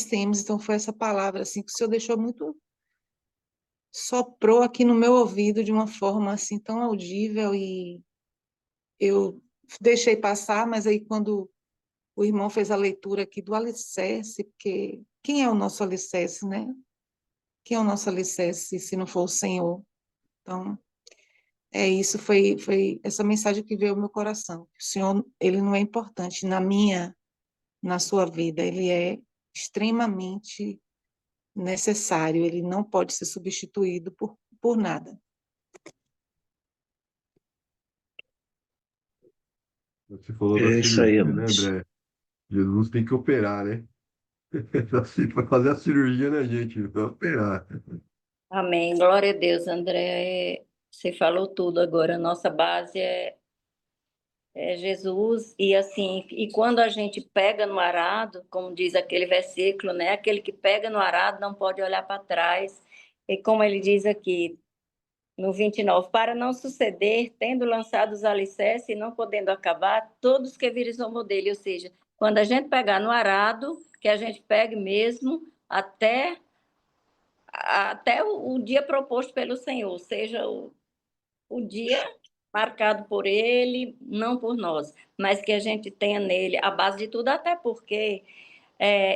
Speaker 4: temos. Então, foi essa palavra assim, que o Senhor deixou muito, soprou aqui no meu ouvido de uma forma assim tão audível e eu deixei passar, mas aí quando o irmão fez a leitura aqui do alicerce, porque quem é o nosso alicerce, né? Quem é o nosso alicerce se não for o Senhor? Então, é isso, foi essa mensagem que veio ao meu coração. O Senhor, ele não é importante na sua vida, ele é extremamente necessário, ele não pode ser substituído por nada.
Speaker 6: Você falou da
Speaker 2: É isso aí,
Speaker 6: cirurgia, né,
Speaker 2: amados.
Speaker 6: André? Jesus tem que operar, né? Assim, vai fazer a cirurgia na gente, vai operar.
Speaker 7: Amém. Glória a Deus, André. Você falou tudo agora. Nossa base é Jesus. E assim, e quando a gente pega no arado, como diz aquele versículo, né? Aquele que pega no arado não pode olhar para trás. E como ele diz aqui, no 29, para não suceder, tendo lançado os alicerces e não podendo acabar, todos que virem zombam dele. Ou seja, quando a gente pegar no arado, que a gente pegue mesmo até o dia proposto pelo Senhor, seja o dia marcado por Ele, não por nós, mas que a gente tenha nele a base de tudo, até porque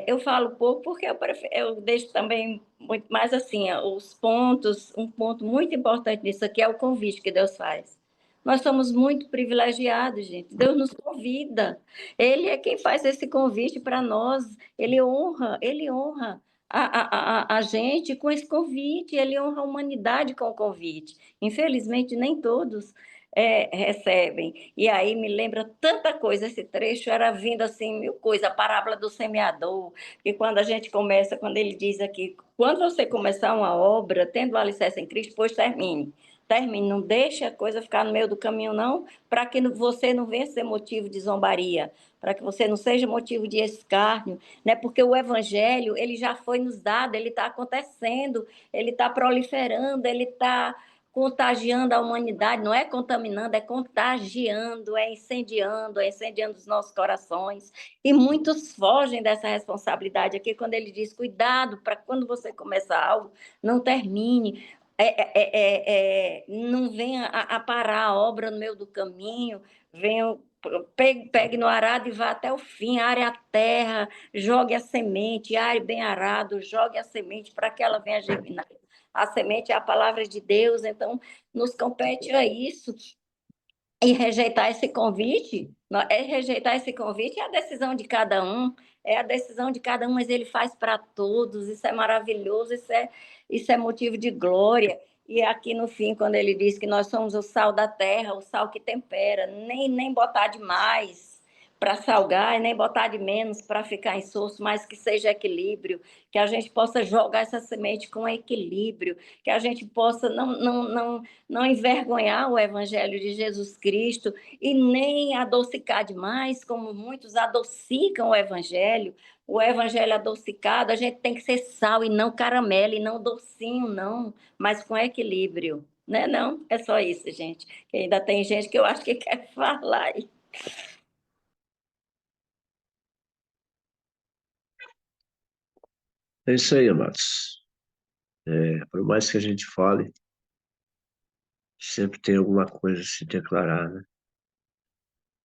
Speaker 7: eu falo pouco porque eu deixo também muito mais assim, os pontos, um ponto muito importante nisso aqui é o convite que Deus faz. Nós somos muito privilegiados, gente. Deus nos convida. Ele é quem faz esse convite para nós. Ele honra a gente com esse convite, ele honra a humanidade com o convite. Infelizmente, nem todos recebem. E aí me lembra tanta coisa, esse trecho era vindo assim, mil coisas, a parábola do semeador, que quando a gente começa, quando ele diz aqui, quando você começar uma obra, tendo o alicerce em Cristo, pois termine. Termine, não deixe a coisa ficar no meio do caminho, não, para que você não venha ser motivo de zombaria, para que você não seja motivo de escárnio, né? Porque o evangelho, ele já foi nos dado, ele está acontecendo, ele está proliferando, ele está contagiando a humanidade, não é contaminando, é contagiando, é incendiando os nossos corações. E muitos fogem dessa responsabilidade aqui quando ele diz, cuidado para quando você começar algo, não termine, não venha a parar a obra no meio do caminho, venha, pegue no arado e vá até o fim, are a terra, jogue a semente, are bem arado, jogue a semente para que ela venha germinar. A semente é a palavra de Deus, então nos compete a isso. E rejeitar esse convite, rejeitar esse convite é a decisão de cada um, é a decisão de cada um, mas ele faz para todos, isso é maravilhoso, isso é motivo de glória. E aqui no fim, quando ele diz que nós somos o sal da terra, o sal que tempera, nem botar demais, para salgar e nem botar de menos para ficar insosso, mas que seja equilíbrio, que a gente possa jogar essa semente com equilíbrio, que a gente possa não envergonhar o Evangelho de Jesus Cristo e nem adocicar demais, como muitos adocicam o Evangelho. O Evangelho adocicado, a gente tem que ser sal e não caramelo, e não docinho, não, mas com equilíbrio. Né? Não, é só isso, gente. Que ainda tem gente que eu acho que quer falar.
Speaker 2: É isso aí, amados. Por mais que a gente fale, sempre tem alguma coisa a se declarar, né?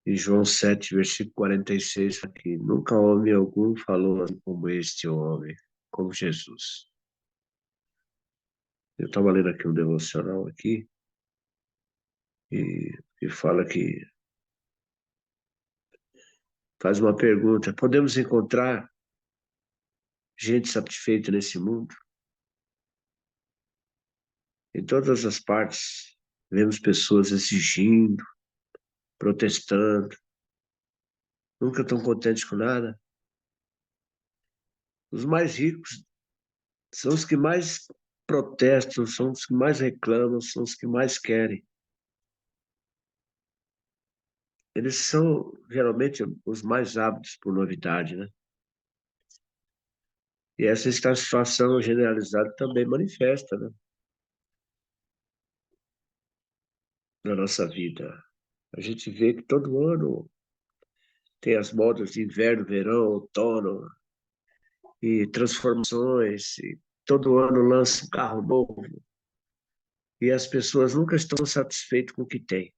Speaker 2: Em João 7, versículo 46, aqui, nunca homem algum falou como este homem, como Jesus. Eu estava lendo aqui um devocional aqui, e fala que, faz uma pergunta, podemos encontrar gente satisfeita nesse mundo? Em todas as partes, vemos pessoas exigindo, protestando, nunca estão contentes com nada. Os mais ricos são os que mais protestam, são os que mais reclamam, são os que mais querem. Eles são, geralmente, os mais ávidos por novidade, né? E essa situação generalizada também manifesta, né, na nossa vida. A gente vê que todo ano tem as modas de inverno, verão, outono, e transformações, e todo ano lança um carro novo, e as pessoas nunca estão satisfeitas com o que têm.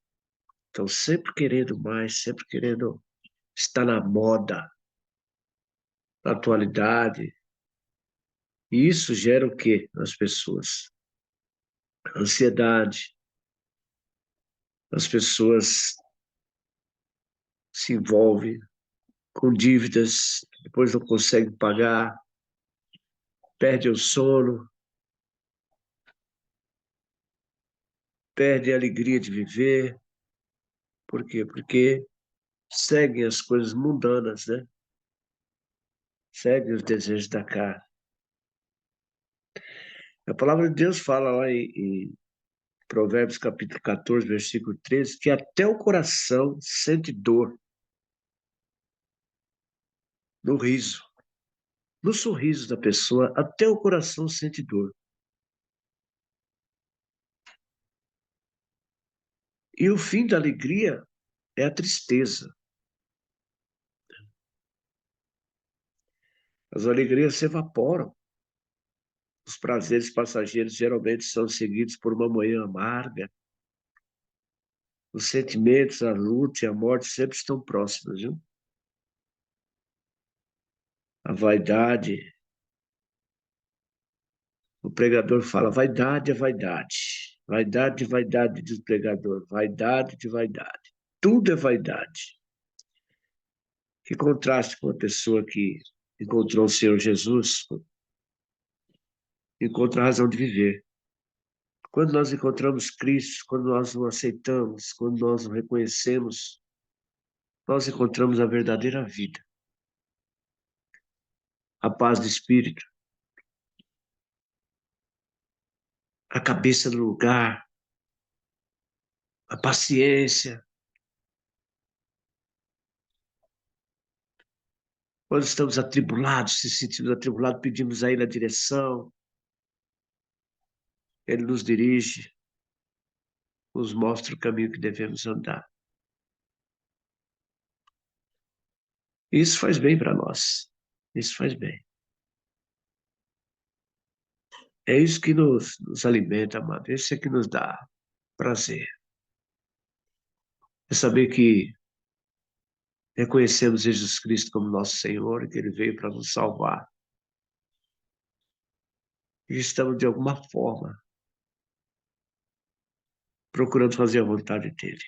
Speaker 2: Estão sempre querendo mais, sempre querendo estar na moda, na atualidade. E isso gera o quê nas pessoas? Ansiedade. As pessoas se envolvem com dívidas, depois não conseguem pagar, perdem o sono, perdem a alegria de viver. Por quê? Porque seguem as coisas mundanas, né? Seguem os desejos da carne. A palavra de Deus fala lá em Provérbios capítulo 14, versículo 13, que até o coração sente dor no riso, no sorriso da pessoa, até o coração sente dor. E o fim da alegria é a tristeza. As alegrias se evaporam. Os prazeres passageiros geralmente são seguidos por uma manhã amarga. Os sentimentos, a luta e a morte sempre estão próximos, viu? A vaidade, o pregador fala, vaidade é vaidade. Vaidade, vaidade, diz o pregador. Vaidade de vaidade. Tudo é vaidade. Que contraste com a pessoa que encontrou o Senhor Jesus, encontra a razão de viver. Quando nós encontramos Cristo, quando nós o aceitamos, quando nós o reconhecemos, nós encontramos a verdadeira vida. A paz do espírito, a cabeça no lugar, a paciência. Quando estamos atribulados, se sentimos atribulados, pedimos a Ele a direção. Ele nos dirige, nos mostra o caminho que devemos andar. Isso faz bem para nós. Isso faz bem. É isso que nos alimenta, amado. Isso é que nos dá prazer. É saber que reconhecemos Jesus Cristo como nosso Senhor e que Ele veio para nos salvar. E estamos, de alguma forma, procurando fazer a vontade dEle.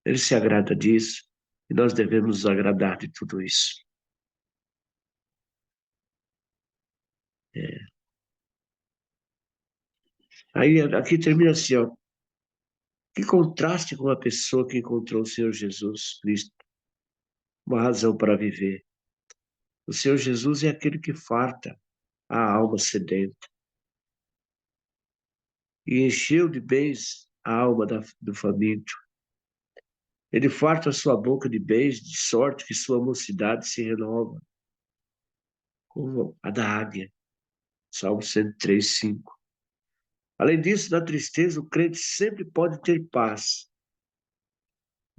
Speaker 2: Ele se agrada disso e nós devemos nos agradar de tudo isso. É. Aí, aqui termina assim, ó. Que contraste com a pessoa que encontrou o Senhor Jesus Cristo. uma razão para viver. O Senhor Jesus é aquele que farta a alma sedenta e encheu de bens a alma do faminto. Ele farta a sua boca de bens, de sorte que sua mocidade se renova, como a da águia. Salmo 103, 5. Além disso, na tristeza, o crente sempre pode ter paz.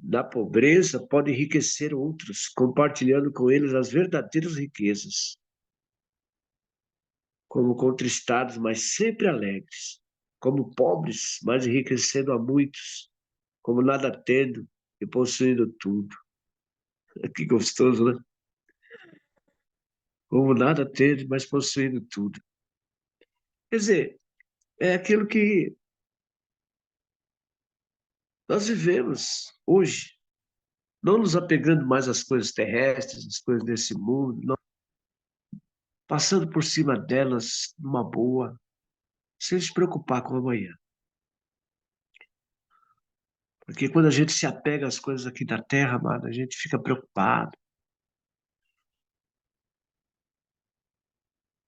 Speaker 2: Na pobreza, pode enriquecer outros, compartilhando com eles as verdadeiras riquezas. Como contristados, mas sempre alegres. Como pobres, mas enriquecendo a muitos. Como nada tendo e possuindo tudo. Que gostoso, né? Como nada tendo, mas possuindo tudo. Quer dizer, é aquilo que nós vivemos hoje. Não nos apegando mais às coisas terrestres, às coisas desse mundo, não, passando por cima delas numa boa, sem se preocupar com amanhã. Porque quando a gente se apega às coisas aqui da terra, amado, a gente fica preocupado.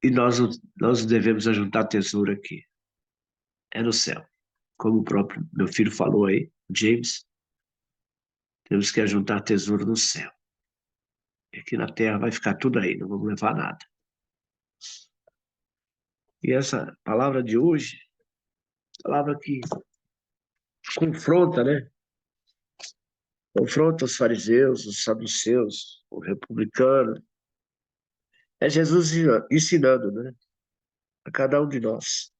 Speaker 2: E nós devemos ajuntar tesouro aqui. É no céu. Como o próprio meu filho falou aí, James, temos que ajuntar tesouro no céu. E aqui na terra vai ficar tudo aí, não vamos levar nada. E essa palavra de hoje, palavra que confronta, né? Confronta os fariseus, os saduceus, o republicano. É Jesus ensinando, né? A cada um de nós.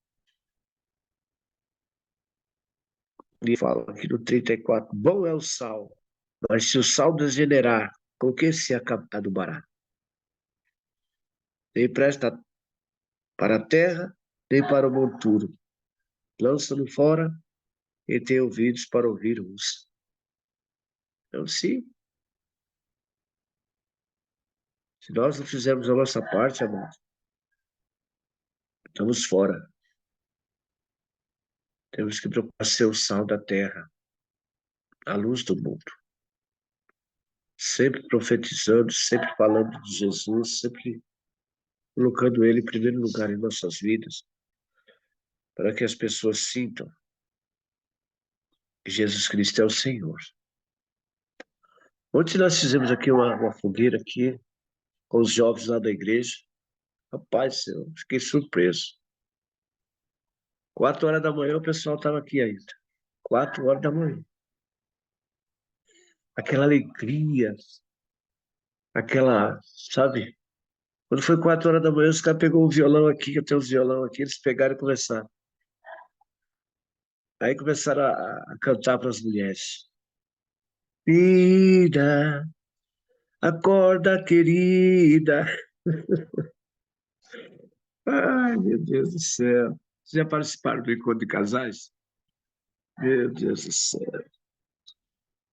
Speaker 2: Ele fala aqui no 34, bom é o sal, mas se o sal degenerar, com que se adubará? Nem presta para a terra, nem para o monturo. Lança-no fora, e tem ouvidos para ouvir uns. Então, se nós não fizermos a nossa parte, amado, estamos fora. Temos que procurar ser o sal da terra, a luz do mundo. Sempre profetizando, sempre falando de Jesus, sempre colocando Ele em primeiro lugar em nossas vidas, para que as pessoas sintam que Jesus Cristo é o Senhor. Ontem nós fizemos aqui uma fogueira aqui, com os jovens lá da igreja. Rapaz, eu fiquei surpreso. 4 horas da manhã o pessoal estava aqui ainda. 4 horas da manhã. Aquela alegria, aquela, sabe? Quando foi 4 horas da manhã, os caras pegou o violão aqui, que eu tenho os violão aqui, eles pegaram e começaram. Aí começaram a cantar para as mulheres. Vida, acorda, querida. Ai, meu Deus do céu. Vocês já participaram do encontro de casais? Meu Deus do céu.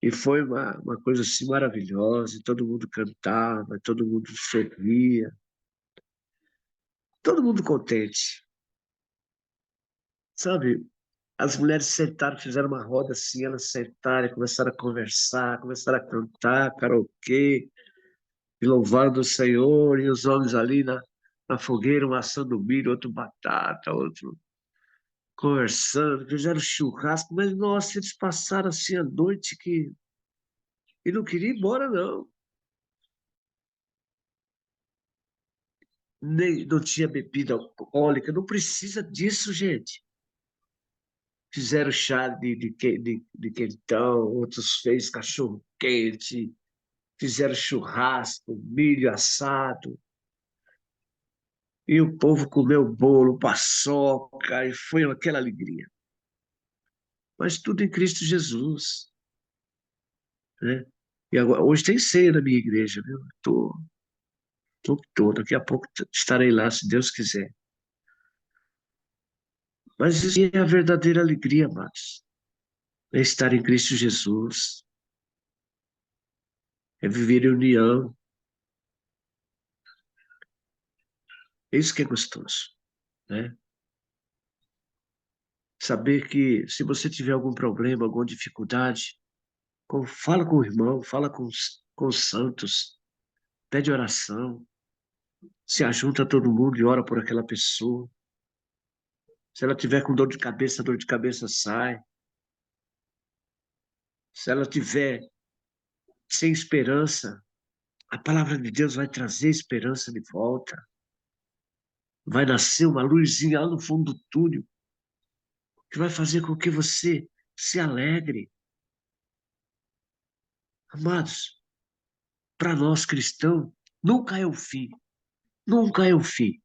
Speaker 2: E foi uma coisa assim maravilhosa, e todo mundo cantava, todo mundo sorria, todo mundo contente. Sabe, as mulheres sentaram, fizeram uma roda assim, elas sentaram e começaram a conversar, começaram a cantar, karaokê, e louvaram o Senhor, e os homens ali na fogueira, um assando milho, outro batata, outro conversando, fizeram churrasco, mas nossa, eles passaram assim a noite que... E não queria ir embora, não. Nem, não tinha bebida alcoólica, não precisa disso, gente. Fizeram chá de quentão, outros fez cachorro quente, fizeram churrasco, milho assado, e o povo comeu bolo, paçoca, e foi aquela alegria. Mas tudo em Cristo Jesus, né? E agora, hoje tem ceia na minha igreja, viu? Daqui a pouco estarei lá, se Deus quiser. Mas isso é a verdadeira alegria, amados. É estar em Cristo Jesus, é viver em união. É isso que é gostoso, né? Saber que se você tiver algum problema, alguma dificuldade, fala com o irmão, fala com com os santos, pede oração, se ajunta todo mundo e ora por aquela pessoa. Se ela tiver com dor de cabeça sai. Se ela tiver sem esperança, a palavra de Deus vai trazer esperança de volta. Vai nascer uma luzinha lá no fundo do túnel, que vai fazer com que você se alegre. Amados, para nós cristãos, nunca é o fim. Nunca é o fim.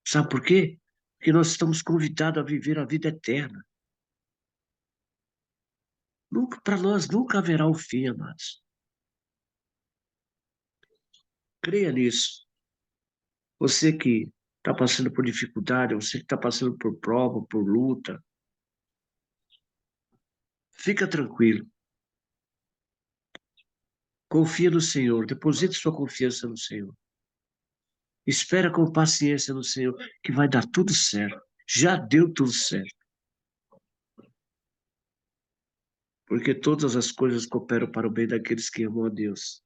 Speaker 2: Sabe por quê? Porque nós estamos convidados a viver a vida eterna. Nunca, para nós nunca haverá o fim, amados. Creia nisso. Você que está passando por dificuldade, você que está passando por prova, por luta, fica tranquilo. Confia no Senhor, deposite sua confiança no Senhor. Espera com paciência no Senhor, que vai dar tudo certo. Já deu tudo certo. Porque todas as coisas cooperam para o bem daqueles que amam a Deus.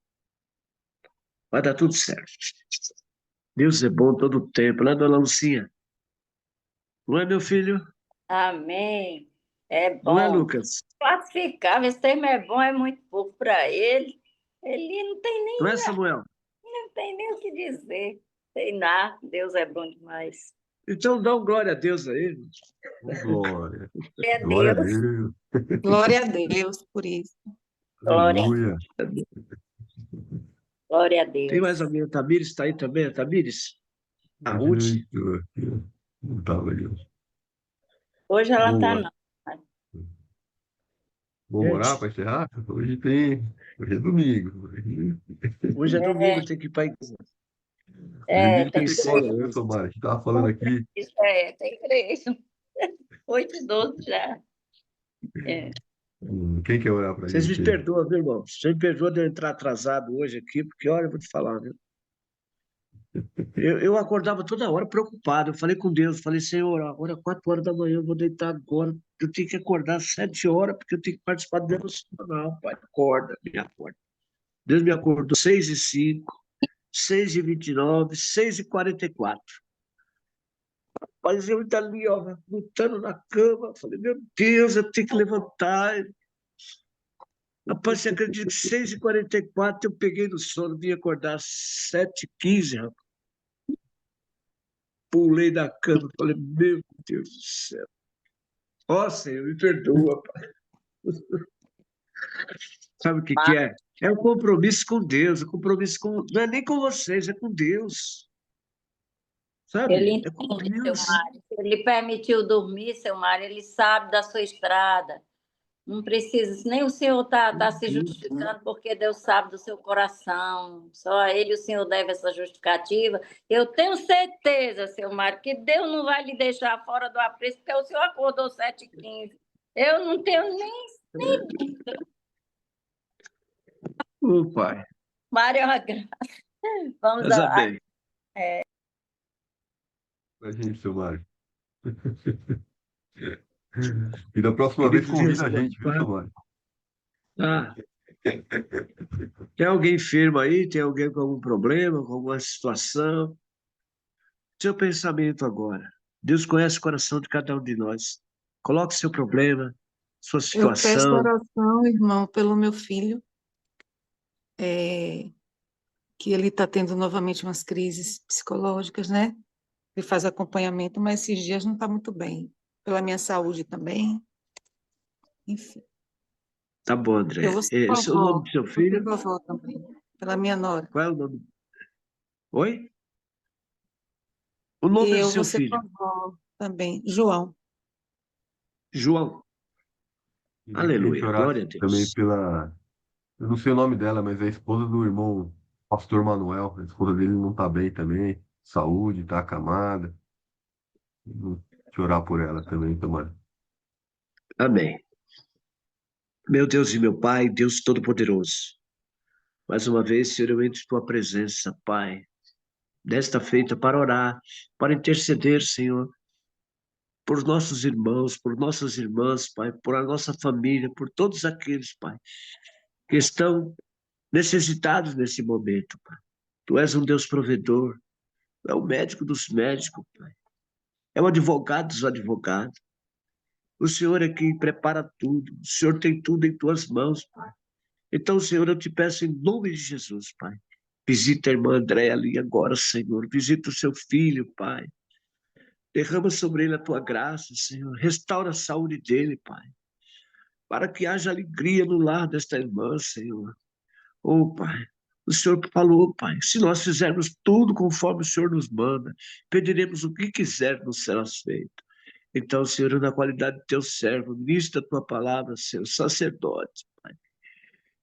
Speaker 2: Vai dar tudo certo. Deus é bom todo o tempo, né, dona Lucinha? Não é, meu filho?
Speaker 7: Amém. É
Speaker 2: Não é,
Speaker 7: bom.
Speaker 2: Lucas?
Speaker 7: Classificar, esse termo é bom, é muito pouco para ele. Ele
Speaker 2: Não é, Samuel?
Speaker 7: não tem nem o que dizer. Sei nada, Deus é bom demais.
Speaker 2: Então dá um glória a Deus aí.
Speaker 6: Glória.
Speaker 7: É
Speaker 6: Glória a
Speaker 7: Deus,
Speaker 6: Deus.
Speaker 4: Glória a Deus por isso.
Speaker 7: glória,
Speaker 6: Aleluia.
Speaker 7: glória a
Speaker 2: Tem mais
Speaker 7: Deus.
Speaker 2: alguém? A Tamires está aí também? A Tamires? A Ruth?
Speaker 6: Eita, não tava aí.
Speaker 7: Hoje ela está
Speaker 6: Boa.
Speaker 7: não.
Speaker 6: Vamos orar para
Speaker 2: Gente,
Speaker 6: encerrar? Hoje é domingo.
Speaker 2: hoje é domingo, tem que ir para a igreja.
Speaker 6: Domingo de
Speaker 7: Tem
Speaker 2: Tem
Speaker 6: Pentecostes,
Speaker 2: ceia
Speaker 6: né,
Speaker 2: hoje.
Speaker 6: Tomara? A gente estava falando aqui.
Speaker 7: tem igreja. 8h12 já. É.
Speaker 6: Quem quer orar para a
Speaker 2: Vocês me
Speaker 6: gente aí?
Speaker 2: perdoam, viu, irmão? Vocês me perdoam de eu entrar atrasado hoje aqui, porque, olha, eu vou te falar, viu? Eu acordava toda hora preocupado. Eu falei com Deus, falei, Senhor, agora é 4 horas da manhã, eu vou deitar agora. Eu tenho que acordar às 7 horas, porque eu tenho que participar do devocional. Pai, acorda, me acorda. Deus me acordou 6h05, 6h29, 6h44. Mas eu ainda ali, ó, lutando na cama. Falei, meu Deus, eu tenho que levantar. Rapaz, você acredita que 6h44 eu peguei no sono, vim acordar às 7h15, rapaz. Pulei da cama, falei, meu Deus do céu. Ó, Senhor, me perdoa, pai. Sabe o que que é? É um compromisso com Deus, compromisso com... Não é nem com vocês, é com Deus.
Speaker 7: Ele
Speaker 2: Sabe? É com
Speaker 7: entende, seu
Speaker 2: Deus.
Speaker 7: Mário. Se ele permitiu dormir, seu Mário, ele sabe da sua estrada. Não precisa, nem o senhor tá se justificando, porque Deus sabe do seu coração. Só a ele o senhor deve essa justificativa. Eu tenho certeza, seu Mário, que Deus não vai lhe deixar fora do apreço, porque o senhor acordou 7h15. Eu não tenho nem dúvida.
Speaker 2: Ô, pai,
Speaker 7: Mário é uma graça. Vamos
Speaker 2: mas
Speaker 7: lá.
Speaker 2: bem.
Speaker 6: Pra gente, seu Mário. E da próxima vez
Speaker 2: Querido Deus,
Speaker 6: convida a gente, viu,
Speaker 2: Pai.
Speaker 6: seu Mário?
Speaker 2: Ah, tem alguém enfermo aí? Tem alguém com algum problema, com alguma situação? Seu pensamento agora. Deus conhece o coração de cada um de nós. Coloque seu problema, sua
Speaker 4: Eu peço
Speaker 2: situação.
Speaker 4: oração, irmão, pelo meu filho, que ele está tendo novamente umas crises psicológicas, né? Ele faz acompanhamento, mas esses dias não está muito bem. Pela minha saúde também. Enfim.
Speaker 2: Tá bom,
Speaker 4: Eu
Speaker 2: André.
Speaker 4: vou ser
Speaker 2: Esse é o nome
Speaker 4: vovó.
Speaker 2: do seu
Speaker 4: Vou ser
Speaker 2: filho?
Speaker 4: vovó também. Pela minha nora.
Speaker 2: Qual é o nome? Oi? O
Speaker 4: E
Speaker 2: nome do
Speaker 4: eu
Speaker 2: seu
Speaker 4: vou ser
Speaker 2: filho?
Speaker 4: vovó também. João.
Speaker 2: João.
Speaker 6: E que a gente
Speaker 2: Aleluia.
Speaker 6: orasse
Speaker 2: Glória a
Speaker 6: também
Speaker 2: Deus.
Speaker 6: pela. Eu não sei o nome dela, mas é a esposa do irmão Pastor Manuel. A esposa dele não tá bem também. Saúde, tá acamada. Vou te orar por ela também, tomara.
Speaker 2: Amém. Meu Deus e meu Pai, Deus Todo-Poderoso. Mais uma vez, Senhor, eu entro em tua presença, Pai, desta feita para orar, para interceder, Senhor, por nossos irmãos, por nossas irmãs, Pai, por a nossa família, por todos aqueles, Pai, que estão necessitados nesse momento, Pai. Tu és um Deus provedor, tu é o médico dos médicos, Pai. É o advogado dos advogados. O Senhor é quem prepara tudo. O Senhor tem tudo em tuas mãos, Pai. Então, Senhor, eu te peço em nome de Jesus, Pai. Visita a irmã Andréia ali agora, Senhor. Visita o seu filho, Pai. Derrama sobre ele a tua graça, Senhor. Restaura a saúde dele, Pai. Para que haja alegria no lar desta irmã, Senhor. Oh, Pai, o Senhor falou, Pai, se nós fizermos tudo conforme o Senhor nos manda, pediremos o que quiser, nos será feito. Então, Senhor, na qualidade de teu servo, ministra a tua palavra, Senhor, sacerdote, Pai.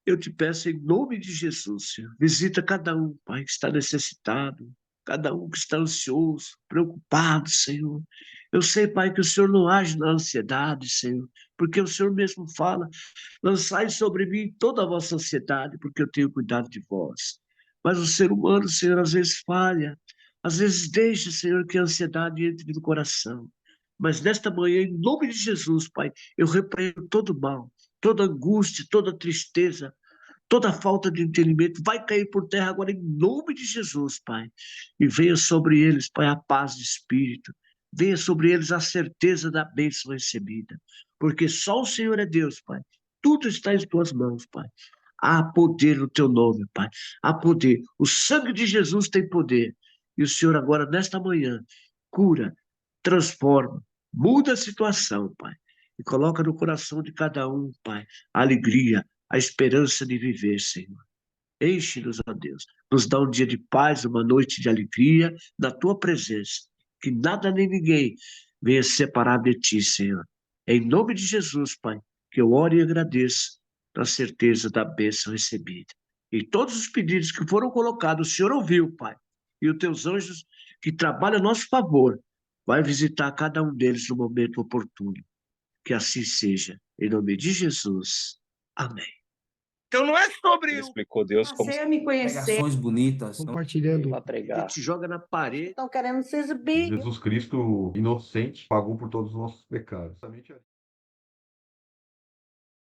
Speaker 2: Eu te peço em nome de Jesus, Senhor, visita cada um, Pai, que está necessitado, cada um que está ansioso, preocupado, Senhor. Eu sei, Pai, que o Senhor não age na ansiedade, Senhor, porque o Senhor mesmo fala: lançai sobre mim toda a vossa ansiedade, porque eu tenho cuidado de vós. Mas o ser humano, Senhor, às vezes falha, às vezes deixa, Senhor, que a ansiedade entre no coração. Mas nesta manhã, em nome de Jesus, Pai, eu repreendo todo mal, toda angústia, toda tristeza, toda falta de entendimento vai cair por terra agora em nome de Jesus, Pai. E venha sobre eles, Pai, a paz de espírito. Venha sobre eles a certeza da bênção recebida. Porque só o Senhor é Deus, Pai. Tudo está em tuas mãos, Pai. Há poder no teu nome, Pai. Há poder. O sangue de Jesus tem poder. E o Senhor agora, nesta manhã, cura, transforma, muda a situação, Pai. E coloca no coração de cada um, Pai, a alegria, a esperança de viver, Senhor. Enche-nos, ó Deus. Nos dá um dia de paz, uma noite de alegria na tua presença. Que nada nem ninguém venha separar de ti, Senhor. Em nome de Jesus, Pai, que eu oro e agradeço na certeza da bênção recebida. E todos os pedidos que foram colocados, o Senhor ouviu, Pai. E os teus anjos que trabalham a nosso favor, vai visitar cada um deles no momento oportuno. Que assim seja. Em nome de Jesus. Amém.
Speaker 3: Então não é sobre
Speaker 5: Ele
Speaker 3: o
Speaker 5: explicou Deus como
Speaker 4: Passei a me conhecer.
Speaker 8: Pregações bonitas.
Speaker 1: Compartilhando.
Speaker 5: para
Speaker 2: A
Speaker 5: pregar.
Speaker 2: gente joga na parede.
Speaker 4: Estão querendo se exibir.
Speaker 6: Jesus Cristo, inocente, pagou por todos os nossos pecados.